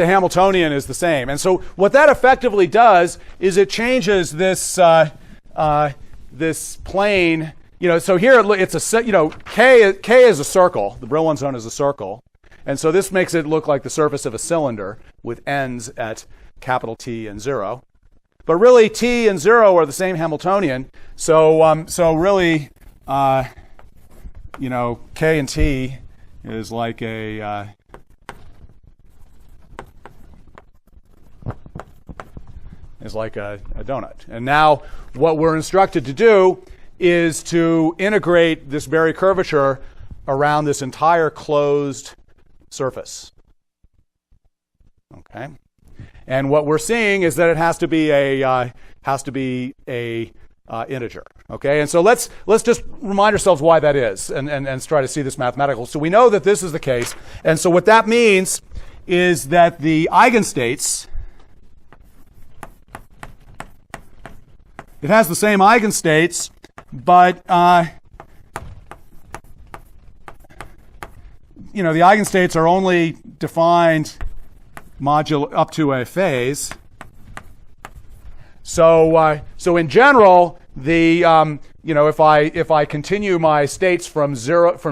Hamiltonian is the same. And so what that effectively does is it changes this this plane. So here it's a K is a circle. The Brillouin zone is a circle. And so this makes it look like the surface of a cylinder with ends at capital T and 0. But really, T and 0 are the same Hamiltonian. So really, K and T is like a donut. And now what we're instructed to do is to integrate this Berry curvature around this entire closed surface. Okay, and what we're seeing is that it has to be a integer. Okay, and so let's just remind ourselves why that is, and try to see this mathematical. So we know that this is the case, and so what that means is that the eigenstates, it has the same eigenstates, but the eigenstates are only defined modulo up to a phase. So in general, the if I continue my states from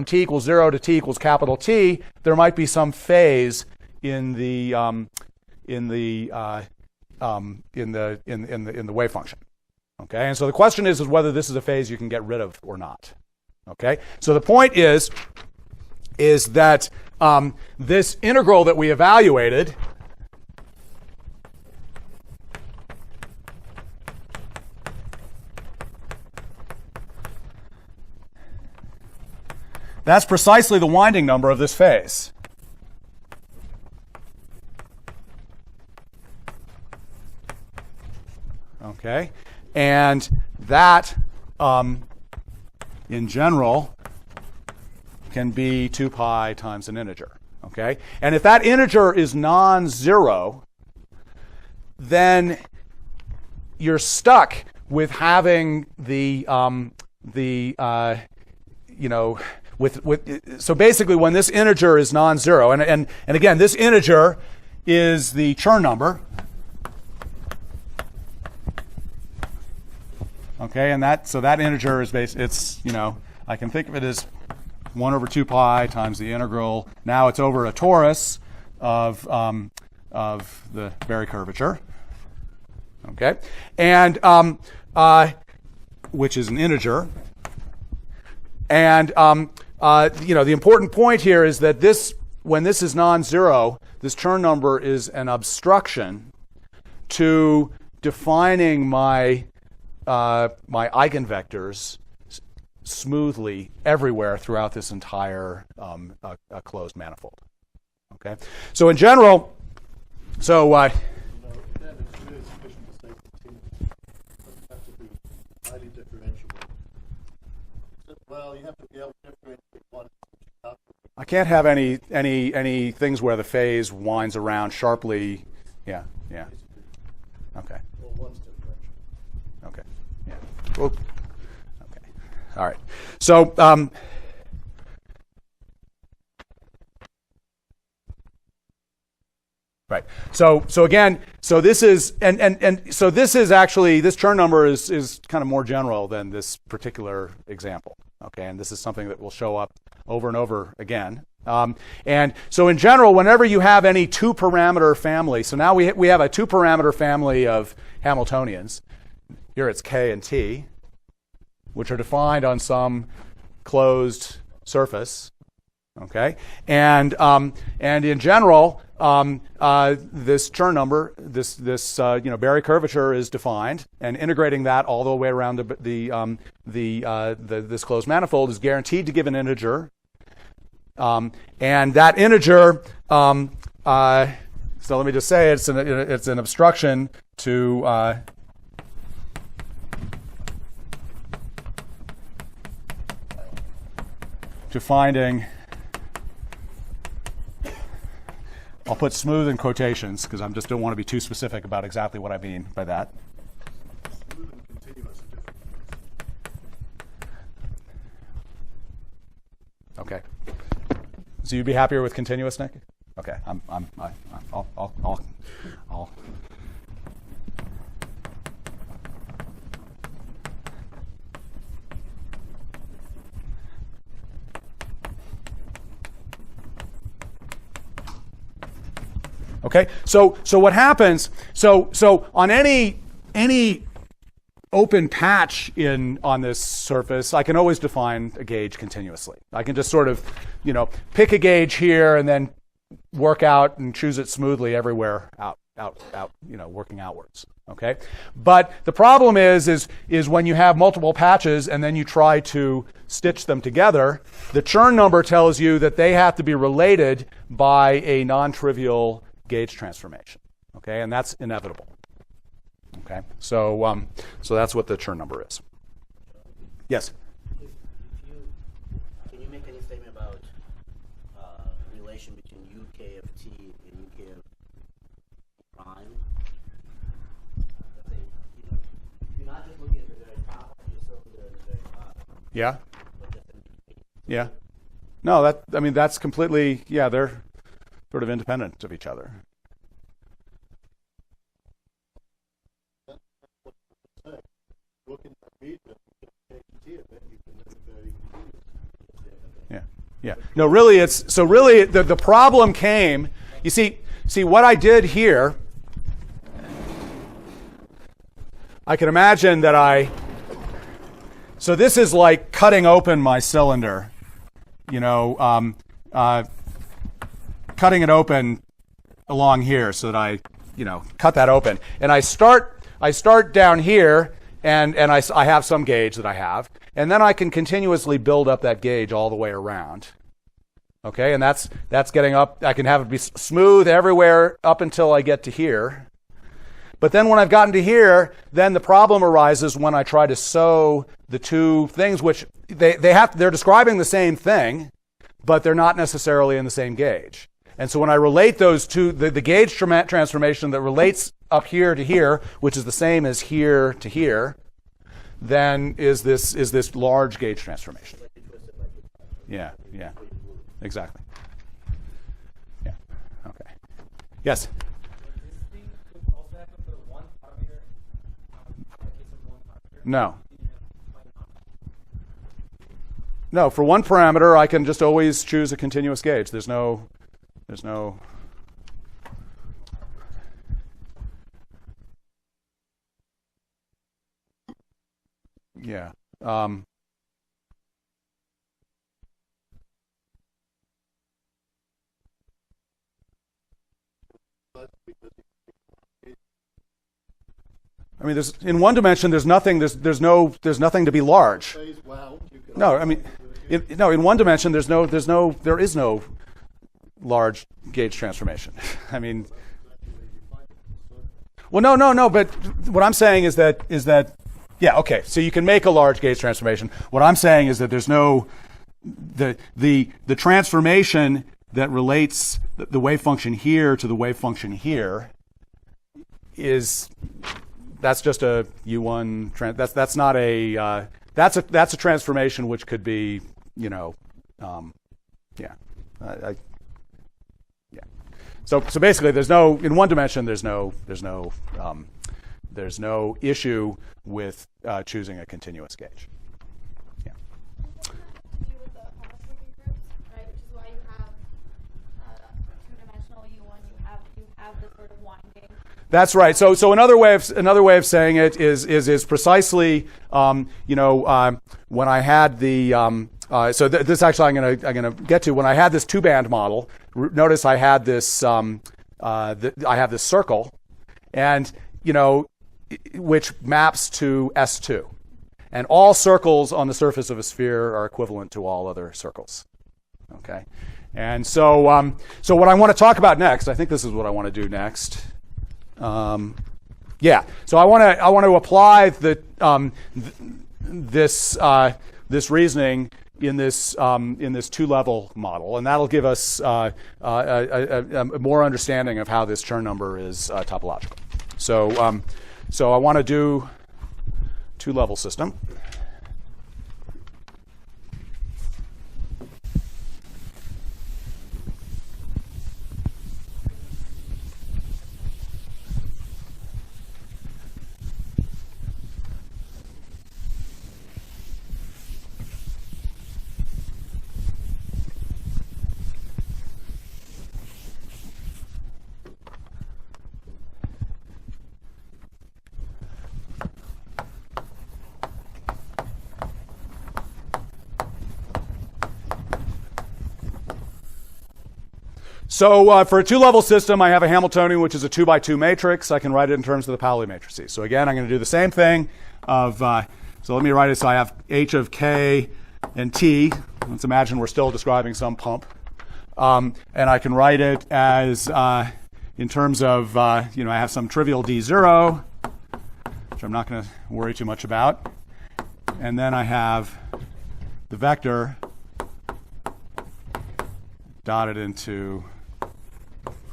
t equals 0 to t equals capital T, there might be some phase in the wave function. Okay, and so the question is whether this is a phase you can get rid of or not. Okay, so the point is that this integral that we evaluated that's precisely the winding number of this phase. Okay, and that in general can be 2 pi times an integer. Okay, and if that integer is non-zero, then you're stuck with having so basically when this integer is non-zero, and again this integer is the Chern number. Okay, and that integer is I can think of it as 1 over 2 pi times the integral. Now it's over a torus of the Berry curvature. Okay, and which is an integer. And the important point here is that when this is non-zero, this Chern number is an obstruction to defining my eigenvectors smoothly everywhere throughout this entire closed manifold. Okay, so in general, Again, it's really sufficient to say that T doesn't have to be highly differentiable. Well, you have to be able to differentiate one. I can't have any things where the phase winds around sharply. Yeah. Okay. Or one's differential. Okay. Yeah. Well, okay. All right. So right. So again, so this is so this is actually, this Chern number is kind of more general than this particular example. Okay, and this is something that will show up over and over again. And so in general, whenever you have any 2-parameter family, so now we have a 2-parameter family of Hamiltonians. Here it's K and T, which are defined on some closed surface. Okay, and in general, this Chern number, this Berry curvature is defined, and integrating that all the way around this closed manifold is guaranteed to give an integer, and that integer. So let me just say it's an obstruction to finding. I'll put smooth in quotations because I just don't want to be too specific about exactly what I mean by that. Smooth and continuous are different things. Okay. So you'd be happier with continuous, Nick? Okay. I'll. Okay, so what happens? So on any open patch on this surface, I can always define a gauge continuously. I can just sort of, pick a gauge here and then work out and choose it smoothly everywhere out, working outwards. Okay, but the problem is when you have multiple patches and then you try to stitch them together, the Chern number tells you that they have to be related by a non-trivial gauge transformation, okay, and that's inevitable. Okay, so that's what the Chern number is. Yes. Can you make any statement about relation between UK of T and UK of prime? You're not just looking at the very top of your cylinder and the very bottom. Yeah. But just Yeah. No, that's completely. Yeah, they're sort of independent of each other. Looking at medium, you can change T a bit, you can make it very continuous. Yeah. No, really, the problem came. You see what I did here. I can imagine that so this is like cutting open my cylinder, cutting it open along here so that I, cut that open. And I start down here, and I have some gauge that I have, and then I can continuously build up that gauge all the way around. Okay, and that's getting up. I can have it be smooth everywhere up until I get to here. But then when I've gotten to here, then the problem arises when I try to sew the two things, which they're describing the same thing, but they're not necessarily in the same gauge. And so when I relate those two, the gauge transformation that relates up here to here, which is the same as here to here, then is this large gauge transformation. Yeah, exactly. Yeah, okay. Yes? No. No, for one parameter, I can just always choose a continuous gauge. There's no. Yeah. I mean, in one dimension, there's nothing to be large. No, I mean, in one dimension, there is no large gauge transformation. I mean, well, no. But what I'm saying is that yeah, okay. So you can make a large gauge transformation. What I'm saying is that there's no the transformation that relates the wave function here to the wave function here that's just a U1 that's not a that's a transformation which could be yeah. So basically, in one dimension there's no issue with choosing a continuous gauge. Yeah. This has to do with the homotopy groups, right? Which is why you have two-dimensional U1. You have this sort of winding. That's right. So another way of saying it is precisely when I had the this actually I'm going to get to. When I had this two-band model, notice I had this I have this circle, and which maps to S2, and all circles on the surface of a sphere are equivalent to all other circles. Okay, and so what I want to talk about next, I think this is what I want to do next. Yeah, so I want to apply this reasoning in this two-level model, and that'll give us a more understanding of how this Chern number is topological. So I want to do two-level system. So for a two-level system, I have a Hamiltonian, which is a 2x2 matrix. I can write it in terms of the Pauli matrices. So again, I'm going to do the same thing. So let me write it. So I have H of K and T. Let's imagine we're still describing some pump. And I can write it as in terms of, I have some trivial D0, which I'm not going to worry too much about. And then I have the vector dotted into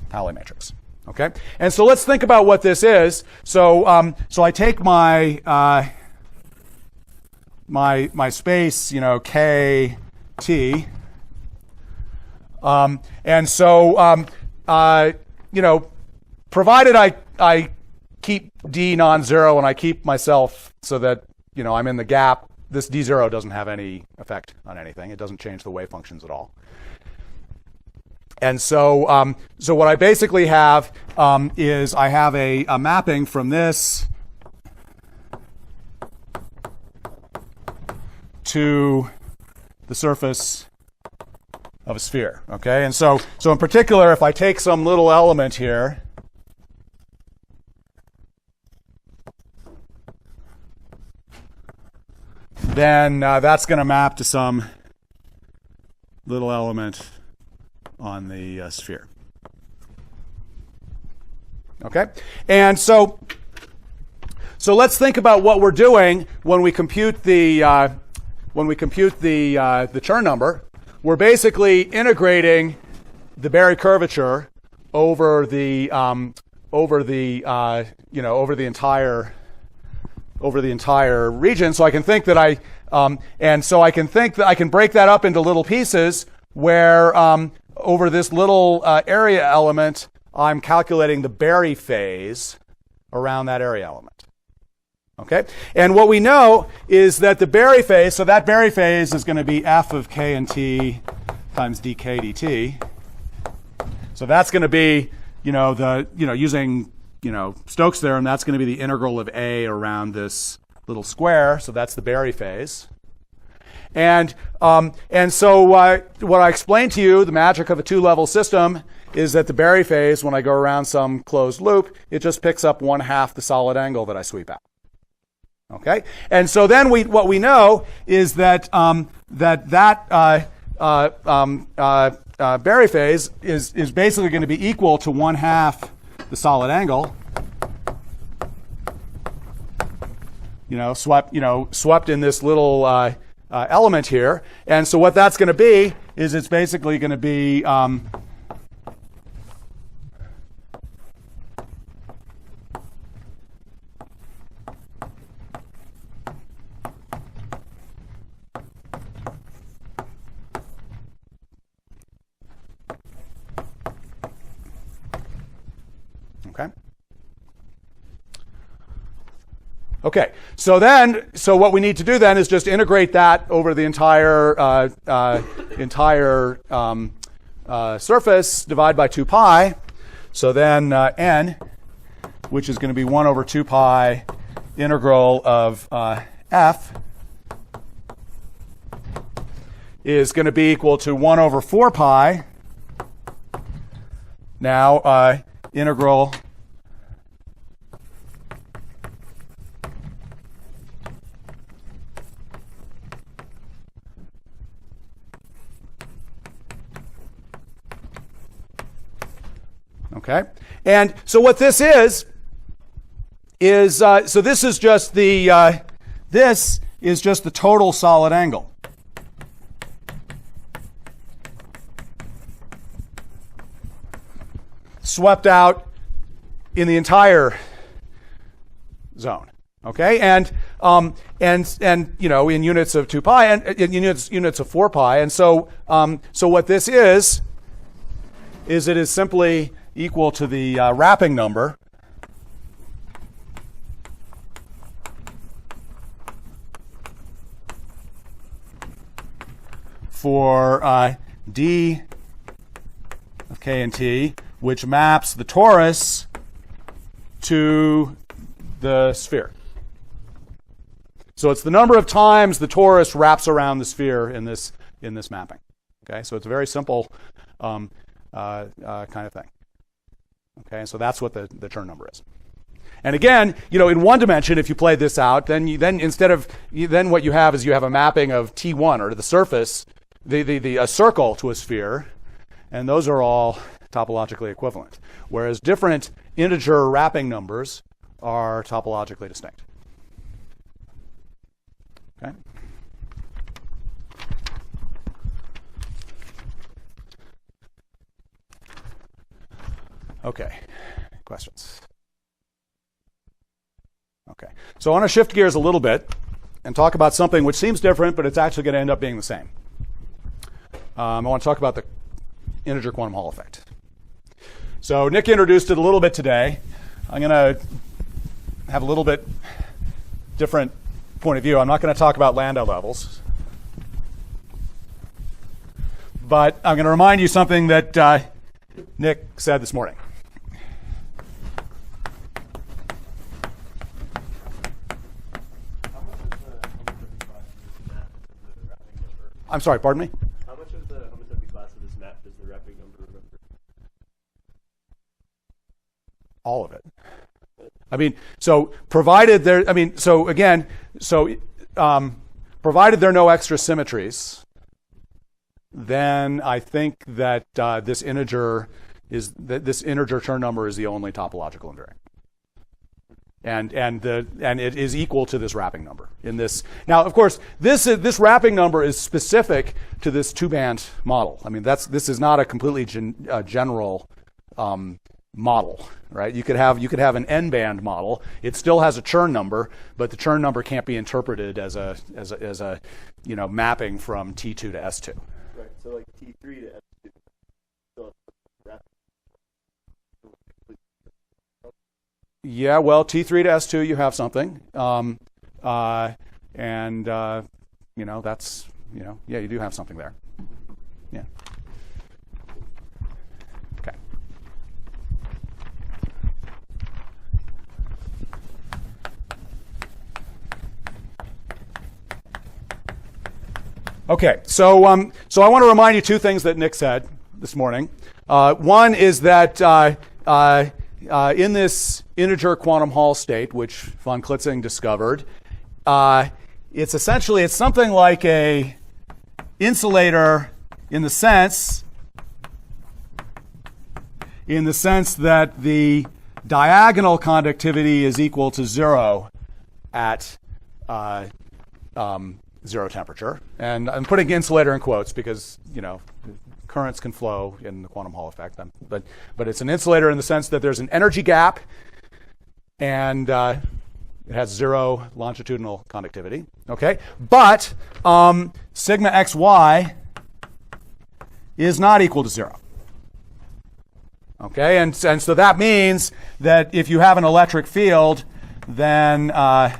Pauli matrix. Okay, and so let's think about what this is. So I take my my space, K, T, and so provided I keep D non-zero and I keep myself so that I'm in the gap, this D0 doesn't have any effect on anything. It doesn't change the wave functions at all. And so so what I basically have is I have a mapping from this to the surface of a sphere. Okay, and so in particular, if I take some little element here, then that's going to map to some little element on the sphere. Okay, and so let's think about what we're doing when we compute the Chern number. We're basically integrating the Berry curvature over the entire region. So I can think that I can break that up into little pieces where over this little area element, I'm calculating the Berry phase around that area element. Okay? And what we know is that the Berry phase, so that Berry phase is going to be f of k and t times dk dt. So that's going to be, using, Stokes' theorem, that's going to be the integral of A around this little square. So that's the Berry phase. And so what I explained to you, the magic of a two-level system, is that the Berry phase, when I go around some closed loop, it just picks up 1/2 the solid angle that I sweep out. Okay, and so then what we know is that Berry phase is basically going to be equal to 1/2 the solid angle. Swept in this little element here, and so what that's going to be is it's basically going to be Okay, so what we need to do then is just integrate that over the entire surface, divide by 2 pi. So then n, which is going to be 1 over 2 pi integral of f, is going to be equal to 1 over 4 pi. Now, integral okay, and so what this is so this is just the this is just the total solid angle. Swept out in the entire zone, okay, and you know, in units of 2 pi and in units of 4 pi, and so so what this is it is simply equal to the wrapping number for d of k and t, which maps the torus to the sphere. So it's the number of times the torus wraps around the sphere in this mapping. Okay, so it's a very simple kind of thing. Okay, so that's what the Chern number is. And again, you know, in one dimension, if you play this out, then what you have is you have a mapping of T1, or the surface, a circle to a sphere, and those are all topologically equivalent, whereas different integer wrapping numbers are topologically distinct. Okay. Okay. Questions? Okay. So I want to shift gears a little bit and talk about something which seems different, but it's actually going to end up being the same. I want to talk about the integer quantum Hall effect. So Nick introduced it a little bit today. I'm going to have a little bit different point of view. I'm not going to talk about Landau levels. But I'm going to remind you something that Nick said this morning. I'm sorry, pardon me? How much of the homotopy class of this map does the wrapping number remember? All of it. I mean, so provided there, I mean, so again, so provided there are no extra symmetries, then I think that this integer Chern number is the only topological invariant. And it is equal to this wrapping number in this. Now, of course, this wrapping number is specific to this two-band model. I mean, this is not a completely general model, right? You could have an n-band model. It still has a Chern number, but the Chern number can't be interpreted as a mapping from T2 to S2. Right. So like T3 to S2. So yeah, well, T3 to S2, you have something, that's yeah, you do have something there. Yeah. Okay. Okay, so I want to remind you two things that Nick said this morning. One is that in this integer quantum Hall state, which von Klitzing discovered, it's something like a insulator in the sense that the diagonal conductivity is equal to 0 at 0 temperature. And I'm putting insulator in quotes because, currents can flow in the quantum Hall effect. But it's an insulator in the sense that there's an energy gap and it has 0 longitudinal conductivity. Okay, but sigma xy is not equal to 0. Okay, and so that means that if you have an electric field, then an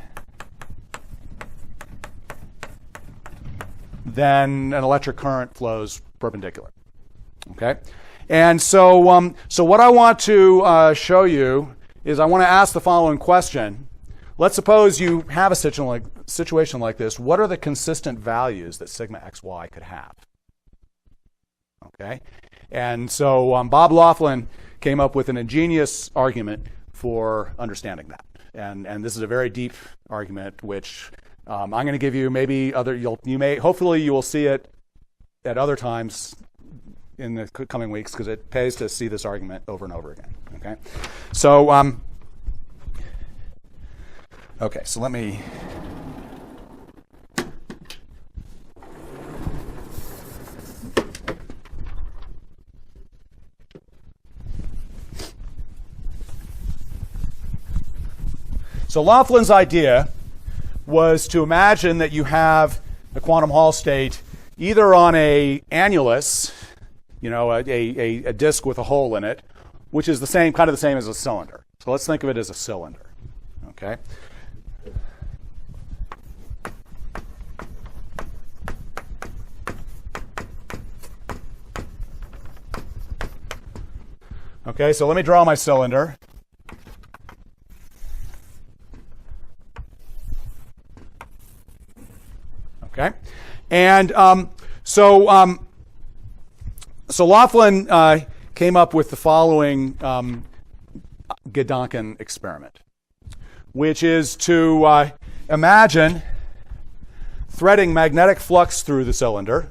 electric current flows perpendicular. Okay, and so what I want to show you is I want to ask the following question: let's suppose you have a situation like this. What are the consistent values that sigma xy could have? Okay, and so Bob Laughlin came up with an ingenious argument for understanding that, and this is a very deep argument, which I'm going to give you. Maybe hopefully you will see it at other times in the coming weeks, because it pays to see this argument over and over again. Okay, so so let me. So Laughlin's idea was to imagine that you have a quantum Hall state either on a annulus, a disk with a hole in it, which is kind of the same as a cylinder. So let's think of it as a cylinder. Okay. Okay, so let me draw my cylinder. Okay, and so Laughlin came up with the following Gedanken experiment, which is to imagine threading magnetic flux through the cylinder.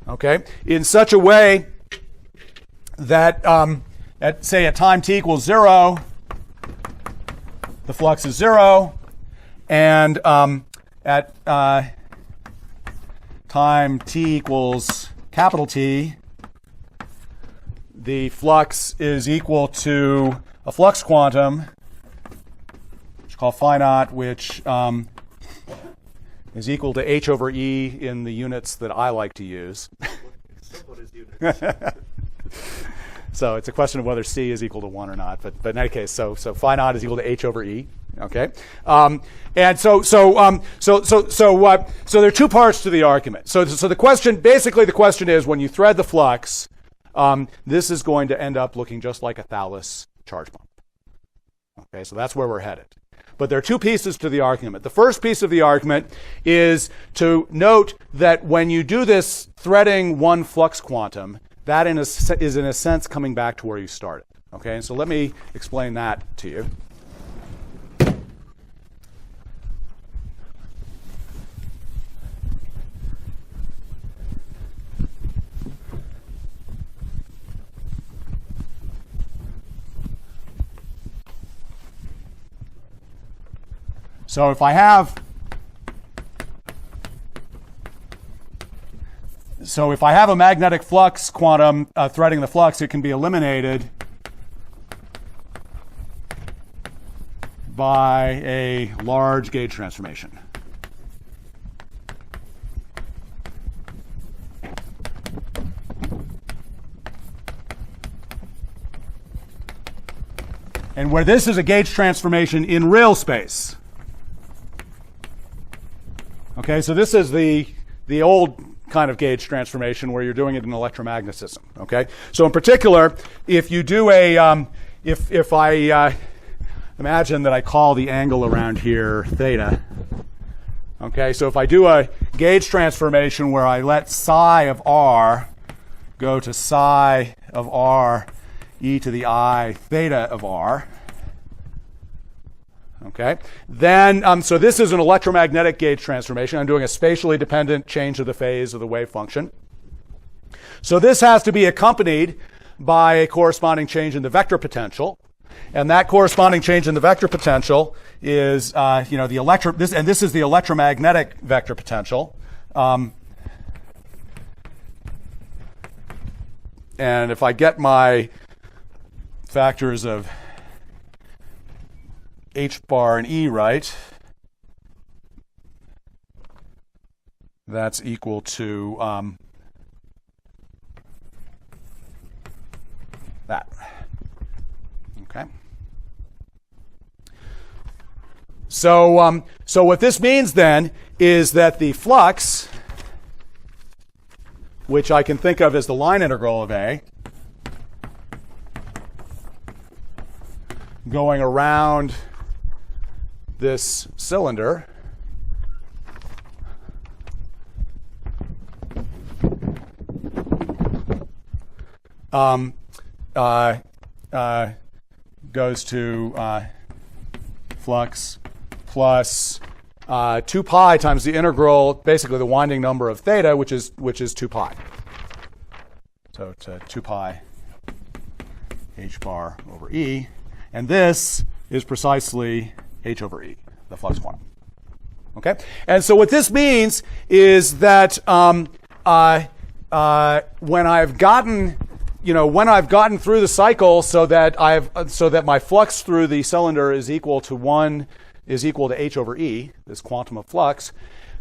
Okay, in such a way that at time t equals 0, the flux is 0, and at time t equals capital T, the flux is equal to a flux quantum, which is called phi naught, which is equal to h over e in the units that I like to use. What is units? So it's a question of whether c is equal to 1 or not. But in any case, so phi naught is equal to h over e. Okay, and so there are two parts to the argument. So the question is, when you thread the flux, this is going to end up looking just like a Thales charge bump. Okay, so that's where we're headed. But there are two pieces to the argument. The first piece of the argument is to note that when you do this threading one flux quantum, that is in a sense coming back to where you started. Okay, and so let me explain that to you. So if I have a magnetic flux quantum threading the flux, it can be eliminated by a large gauge transformation. And where this is a gauge transformation in real space. Okay, so this is the old kind of gauge transformation where you're doing it in electromagnetism. Okay, so in particular, if you do if I imagine that I call the angle around here theta. Okay, so if I do a gauge transformation where I let psi of r go to psi of r e to the I theta of r. Okay, then so this is an electromagnetic gauge transformation. I'm doing a spatially dependent change of the phase of the wave function. So this has to be accompanied by a corresponding change in the vector potential, and that corresponding change in the vector potential is this is the electromagnetic vector potential. And if I get my factors of h bar and e right, that's equal to that. Okay. So, so what this means then is that the flux, which I can think of as the line integral of A, going around this cylinder, goes to flux plus 2 pi times the integral, basically the winding number of theta, which is 2 pi. So to 2 pi h bar over E, and this is precisely h over E, the flux quantum. Okay, and so what this means is that when I've gotten through the cycle so that my flux through the cylinder is equal to h over E, this quantum of flux,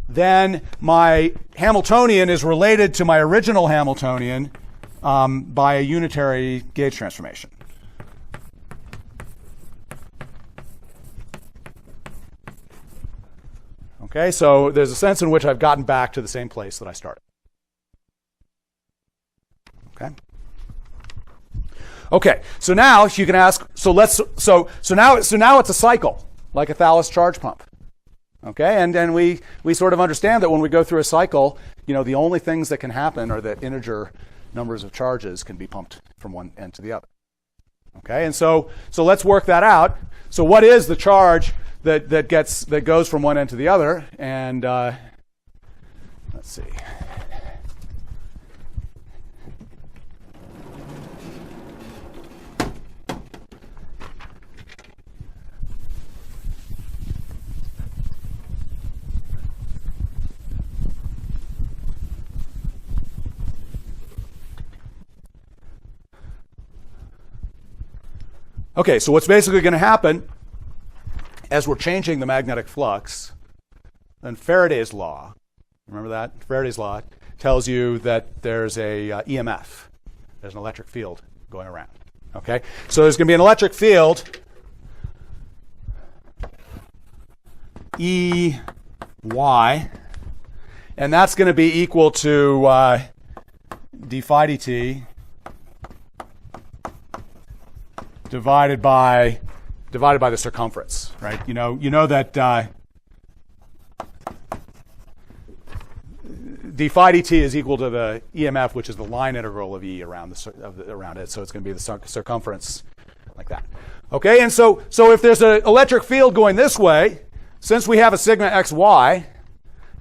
then my Hamiltonian is related to my original Hamiltonian by a unitary gauge transformation. Okay, so there's a sense in which I've gotten back to the same place that I started. Okay. Okay, so now you can ask. So now it's a cycle, like a Thales charge pump. Okay, and we sort of understand that when we go through a cycle, the only things that can happen are that integer numbers of charges can be pumped from one end to the other. Okay, and so let's work that out. So what is the charge that goes from one end to the other? And let's see. Okay, so what's basically going to happen as we're changing the magnetic flux, then Faraday's law, remember that? Faraday's law tells you that there's a EMF. There's an electric field going around. Okay, so there's going to be an electric field EY, and that's going to be equal to d phi dt divided by the circumference, right? You know that d phi dt is equal to the EMF, which is the line integral of E around it. So it's going to be the circumference like that. Okay, and so if there's an electric field going this way, since we have a sigma xy,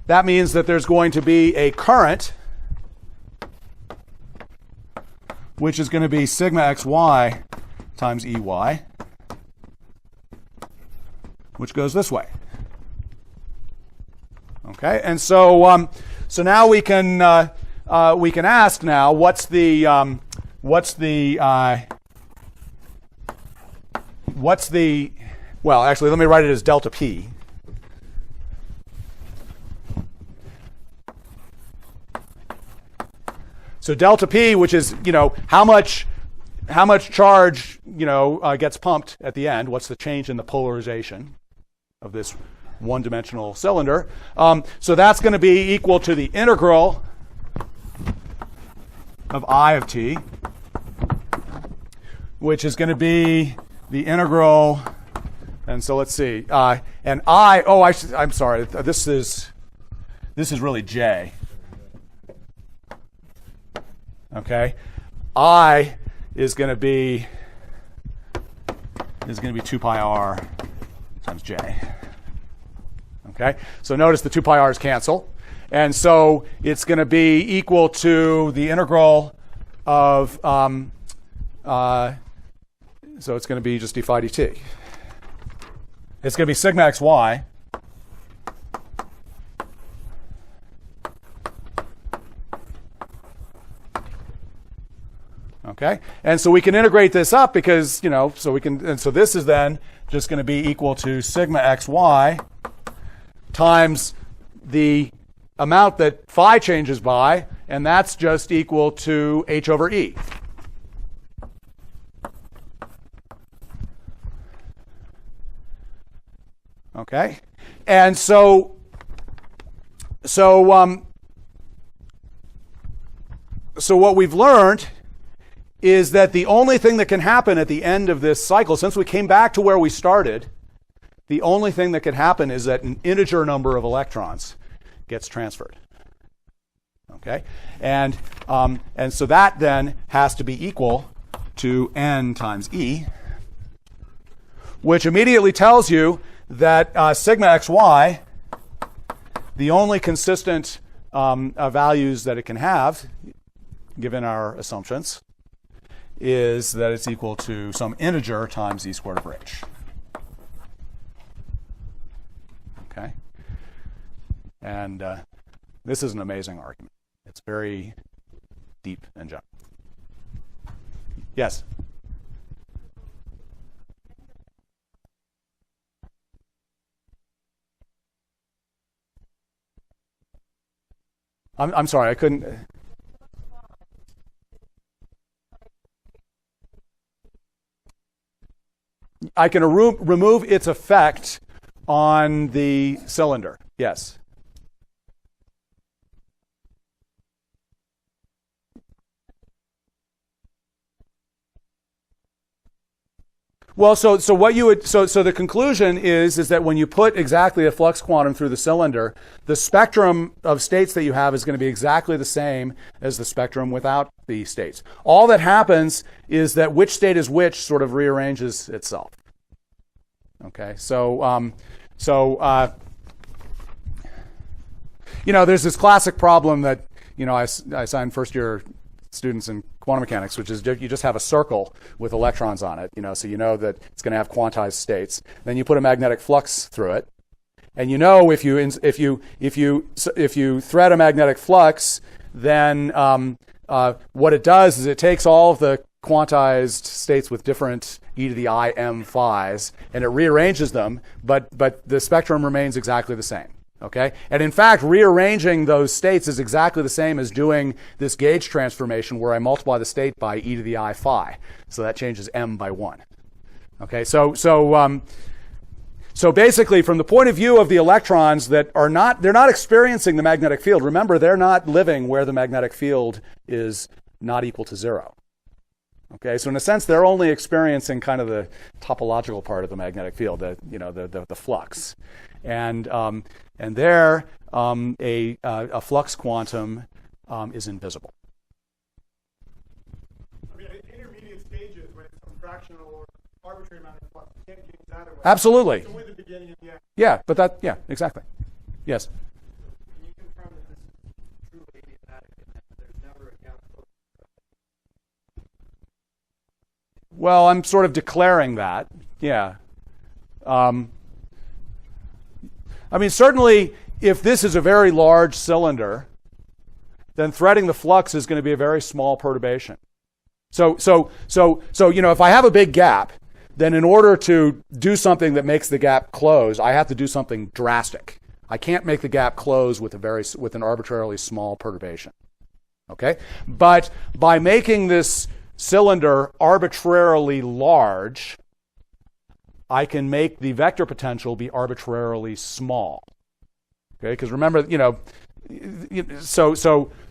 that means that there's going to be a current, which is going to be sigma xy times EY, which goes this way. Okay, and so now we can ask now what's the well, actually, let me write it as delta P. So delta P, which is how much charge gets pumped at the end. What's the change in the polarization of this one-dimensional cylinder? So that's going to be equal to the integral of I of t, which is going to be the integral. And so let's see. And I. Oh, I'm sorry. This is really J. Okay. I is going to be 2 pi r times J. Okay. So notice the 2 pi r's cancel, and so it's going to be equal to the integral of. So it's going to be just d phi dt. It's going to be sigma xy. Okay, and so we can integrate this up because so this is then just going to be equal to sigma xy times the amount that phi changes by, and that's just equal to h over E. Okay? And so what we've learned is that the only thing that can happen at the end of this cycle, since we came back to where we started, the only thing that can happen is that an integer number of electrons gets transferred. Okay? And so that then has to be equal to n times E, which immediately tells you that sigma xy, the only consistent values that it can have, given our assumptions, is that it's equal to some integer times E squared over H. Okay? And this is an amazing argument. It's very deep and general. Yes? I'm sorry, I couldn't. I can remove its effect on the cylinder. Yes. Well, so what you would so the conclusion is that when you put exactly a flux quantum through the cylinder, the spectrum of states that you have is going to be exactly the same as the spectrum without the states. All that happens is that which state is which sort of rearranges itself. Okay, so there's this classic problem that I assigned first year students in quantum mechanics, which is you just have a circle with electrons on it, so you know that it's going to have quantized states. Then you put a magnetic flux through it, and if you thread a magnetic flux, then what it does is it takes all of the quantized states with different e to the I m phi's, and it rearranges them, but the spectrum remains exactly the same. Okay? And in fact, rearranging those states is exactly the same as doing this gauge transformation where I multiply the state by e to the I phi. So that changes m by 1. Okay? So basically, from the point of view of the electrons they're not experiencing the magnetic field. Remember, they're not living where the magnetic field is not equal to 0. Okay? So in a sense, they're only experiencing kind of the topological part of the magnetic field, the flux. And there, a flux quantum is invisible. I mean, at intermediate stages, when it's some fractional or arbitrary amount of flux, you can't use that away. Absolutely. It's only the beginning and the end. Yeah, exactly. Yes. Can you confirm that this is truly idiomatic and that there's never a gap close? Well, I'm sort of declaring that. Yeah. Certainly, if this is a very large cylinder, then threading the flux is going to be a very small perturbation. So, if I have a big gap, then in order to do something that makes the gap close, I have to do something drastic. I can't make the gap close with an arbitrarily small perturbation. Okay? But by making this cylinder arbitrarily large, I can make the vector potential be arbitrarily small. Okay, because remember, so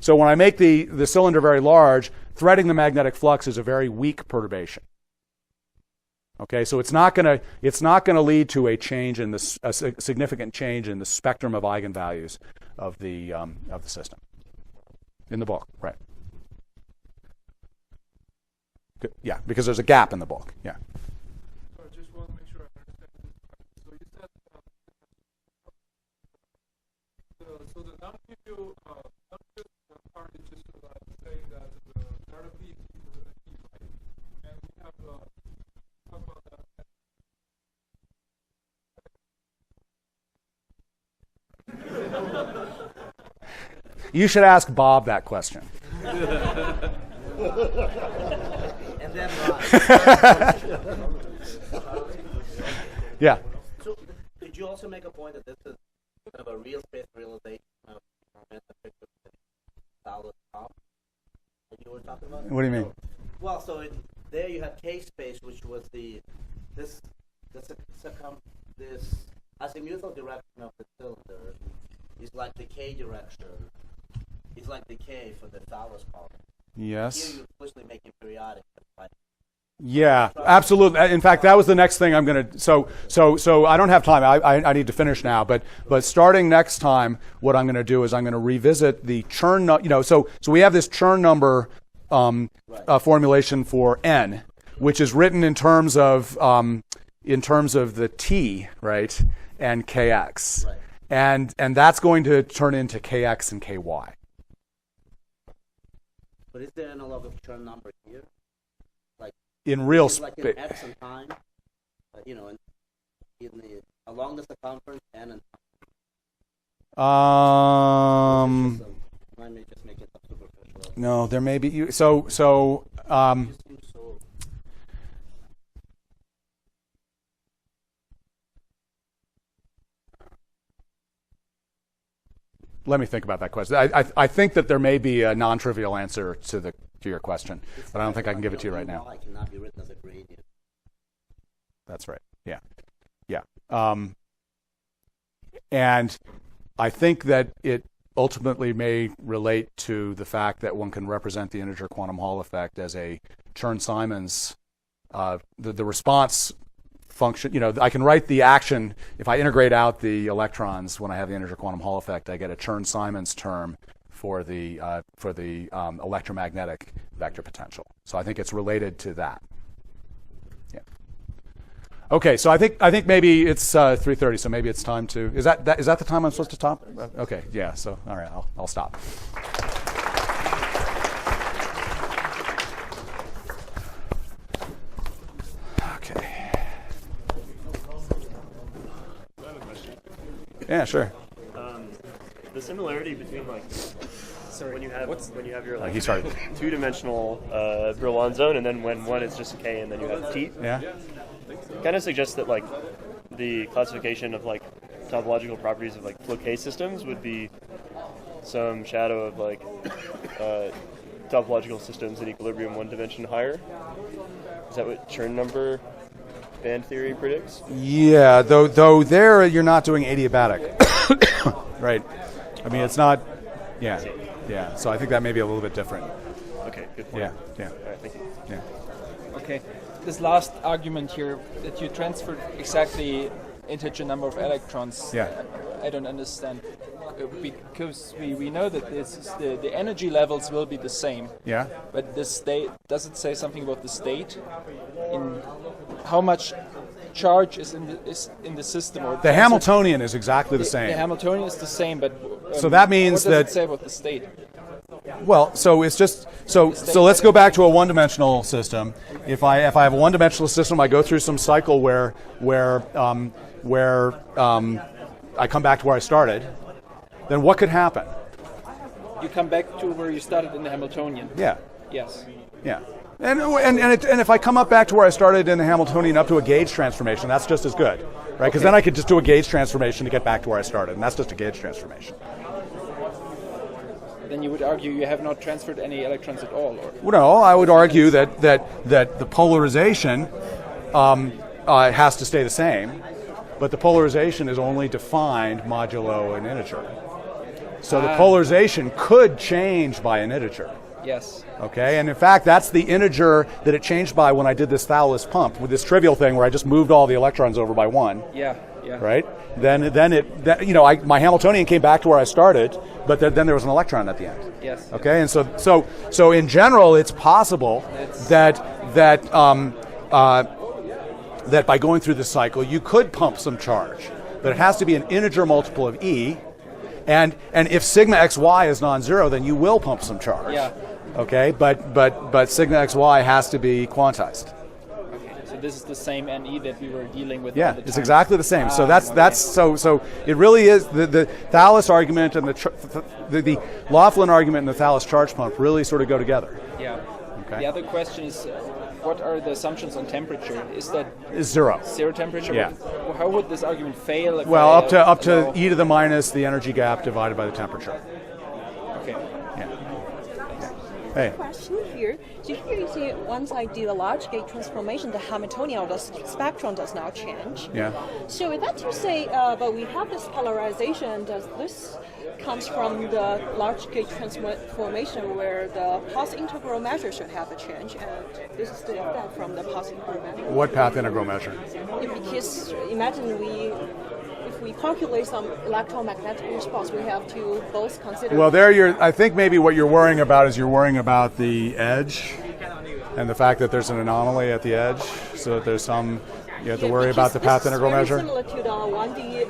when I make the cylinder very large, threading the magnetic flux is a very weak perturbation. Okay, so it's not going to lead to a significant change in the spectrum of eigenvalues of the system in the bulk, right? Good. Yeah, because there's a gap in the bulk. Yeah. So I just want to make sure I understand this. So you said, so the non-trivial part is just saying that the therapy is equal to the T, right? And we have talk about that. You should ask Bob that question. And then Yeah. So, did you also make a point that this is kind of a real space realization of the picture of the solid top that you were talking about? What do you mean? Well, so there you had K space, which was this azimuthal direction of the cylinder is like the K direction. It's like the K for the Thales column. Yes. Here you explicitly make it periodic. Right? Yeah, absolutely. In fact, that was the next thing I'm going to. So I don't have time. I need to finish now. But starting next time, what I'm going to do is I'm going to revisit the churn. So we have this churn number formulation for n, which is written in terms of the t, right, and kx, Right. and that's going to turn into kx and ky. But is there an analog of churn number here? Like In real it's like in space. x and time, along the circumference and Um. I may just make it superficial. No, there may be. It seems so. Let me think about that question. I think that there may be a non-trivial answer to your question, but I don't think I can give it to you right now. It cannot be written as a gradient. That's right. Yeah. And I think that it ultimately may relate to the fact that one can represent the integer quantum Hall effect as a Chern-Simons, the response function. I can write the action. If I integrate out the electrons when I have the integer quantum Hall effect, I get a Chern-Simons term for the electromagnetic vector potential. So I think it's related to that. Yeah. Okay, so I think maybe it's 3:30. So maybe it's time to. Is that the time I'm supposed to stop? Okay. Yeah. So all right, I'll stop. Yeah, sure. The similarity between when you have your He started. two-dimensional Brillouin zone, and then when one is just K, and then you have T. Yeah. Kind of suggests that the classification of topological properties of flow K systems would be some shadow of topological systems in equilibrium one dimension higher. Is that what Chern number band theory predicts? Yeah, though there you're not doing adiabatic, right? I mean, it's not. Yeah. So I think that may be a little bit different. Okay, good point. Yeah. All right, thank you. Yeah. Okay, this last argument here that you transferred exactly integer number of electrons. Yeah. I don't understand because we know that the energy levels will be the same. Yeah. But the state, does it say something about the state in how much charge is in the system? Or The Hamiltonian is exactly the The same. Hamiltonian is the same, but So that means what does that- it say about the state? Well, so it's just so let's go back to a one-dimensional system. If I have a one-dimensional system, I go through some cycle where I come back to where I started. Then what could happen? You come back to where you started in the Hamiltonian. Yeah. Yes. Yeah. And if I come up back to where I started in the Hamiltonian up to a gauge transformation, that's just as good, right? Because then I could just do a gauge transformation to get back to where I started, and that's just a gauge transformation. Then you would argue you have not transferred any electrons at all, or Well, no, I would argue that the polarization has to stay the same, but the polarization is only defined modulo an integer. So the polarization could change by an integer. yes. Okay, and in fact, that's the integer that it changed by when I did this Thales pump with this trivial thing where I just moved all the electrons over by one. Yeah. Right. Then my Hamiltonian came back to where I started, but then there was an electron at the end. Yes. Okay, and so in general, it's possible that by going through this cycle, you could pump some charge, but it has to be an integer multiple of E, and if sigma xy is non-zero, then you will pump some charge. Yeah. Okay, but sigma xy has to be quantized. So this is the same NE that we were dealing with. Yeah, all the it's time. exactly the same. So that's okay. so it really is the Thales argument and the Laughlin argument and the Thales charge pump really sort of go together. Yeah. Okay. The other question is, what are the assumptions on temperature? Is that Is zero. zero temperature? Yeah. How would this argument fail? If Well, I, up to allow- e to the minus the energy gap divided by the temperature. Okay. Yeah. Hey. Question here. So here you see once I do the large gate transformation, the Hamiltonian or the spectrum does not change. Yeah. So is that to say, but we have this polarization, does this comes from the large gate transformation where the path integral measure should have a change, and this is the effect from the path integral measure? What path integral measure? Because imagine if we calculate some electromagnetic response, we have to both consider. Well, I think maybe what you're worrying about is you're worrying about the edge and the fact that there's an anomaly at the edge, so that there's some, you have to worry about the path integral measure. Similar to the 1D.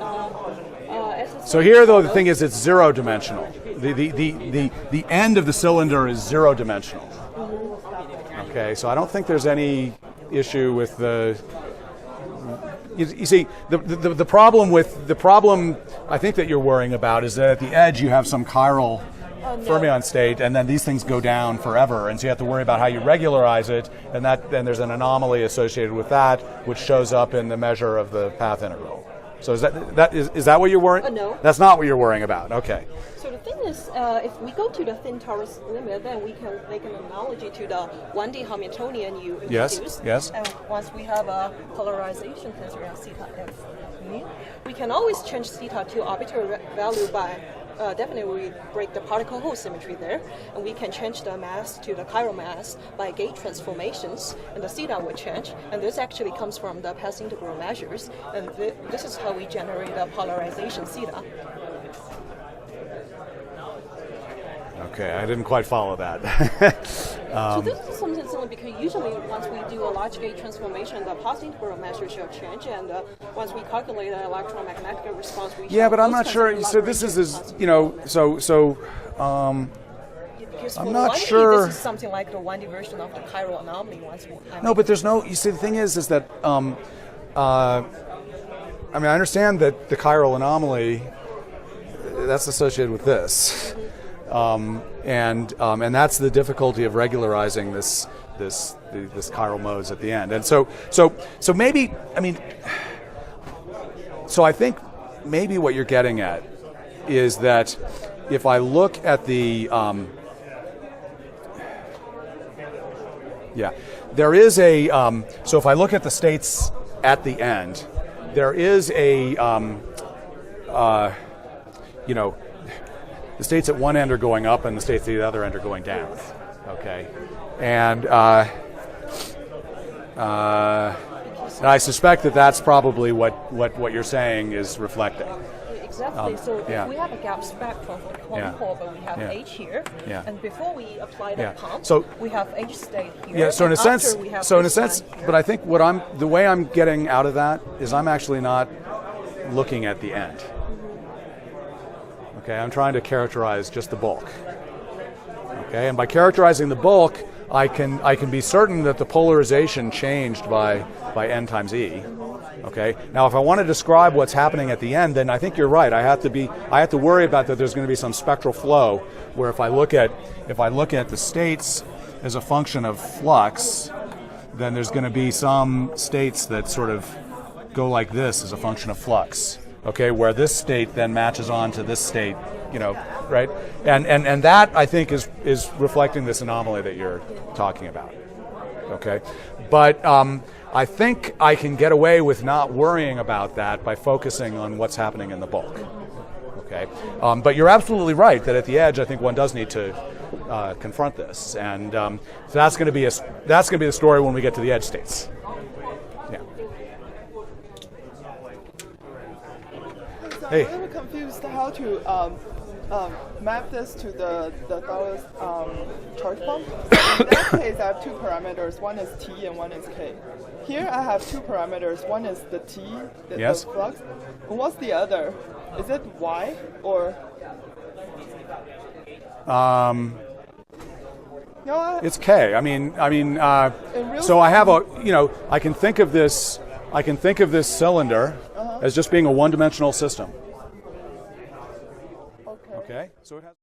So here, though, the thing is it's zero dimensional. The end of the cylinder is zero dimensional. Okay, so I don't think there's any issue with the. You see, the problem I think that you're worrying about is that at the edge you have some chiral fermion state, and then these things go down forever, and so you have to worry about how you regularize it, and then there's an anomaly associated with that, which shows up in the measure of the path integral. So is that what you're worrying? No. That's not what you're worrying about. Okay. So the thing is, if we go to the thin torus limit, then we can make an analogy to the 1D Hamiltonian you introduced. Yes. And once we have a polarization tensor as theta f mu, we can always change theta to arbitrary value by definitely we break the particle hole symmetry there, and we can change the mass to the chiral mass by gate transformations, and the theta will change. And this actually comes from the path integral measures, and this is how we generate the polarization theta. Okay, I didn't quite follow that. So this is something similar because usually once we do a large gate transformation, the path integral measure shall change, and once we calculate the electromagnetic response, we yeah, but I'm not sure. So this is I'm not sure. This is something like the 1D version of the chiral anomaly. No, but there's no. You see, the thing is that I understand that the chiral anomaly that's associated with this. And that's the difficulty of regularizing this chiral modes at the end. And so maybe I think maybe what you're getting at is that if I look at the there is a so if I look at the states at the end, there is a the states at one end are going up and the states at the other end are going down. Okay, and I suspect that that's probably what you're saying is reflecting. Exactly. So if we have a gap spectrum for the quantum core, but we have H here, and before we apply the pump, so we have H state here. Yeah. So in a sense, here. but I think the way I'm getting out of that is I'm actually not looking at the end. Okay, I'm trying to characterize just the bulk. Okay, and by characterizing the bulk, I can be certain that the polarization changed by n times e. Okay, now if I want to describe what's happening at the end, then I think you're right. I have to worry about that. There's going to be some spectral flow where if I look at the states as a function of flux, then there's going to be some states that sort of go like this as a function of flux. Okay, where this state then matches on to this state, right? And that I think is reflecting this anomaly that you're talking about. Okay, but I think I can get away with not worrying about that by focusing on what's happening in the bulk. Okay, but you're absolutely right that at the edge, I think one does need to confront this, and so that's going to be the story when we get to the edge states. Yeah. Hey. I'm a little confused how to map this to the Thales charge pump. In that case, I have two parameters. One is T and one is K. Here I have two parameters. One is the T, the flux. And what's the other? Is it Y or? It's K. So I have I can think of this cylinder as just being a one-dimensional system. Okay. So it has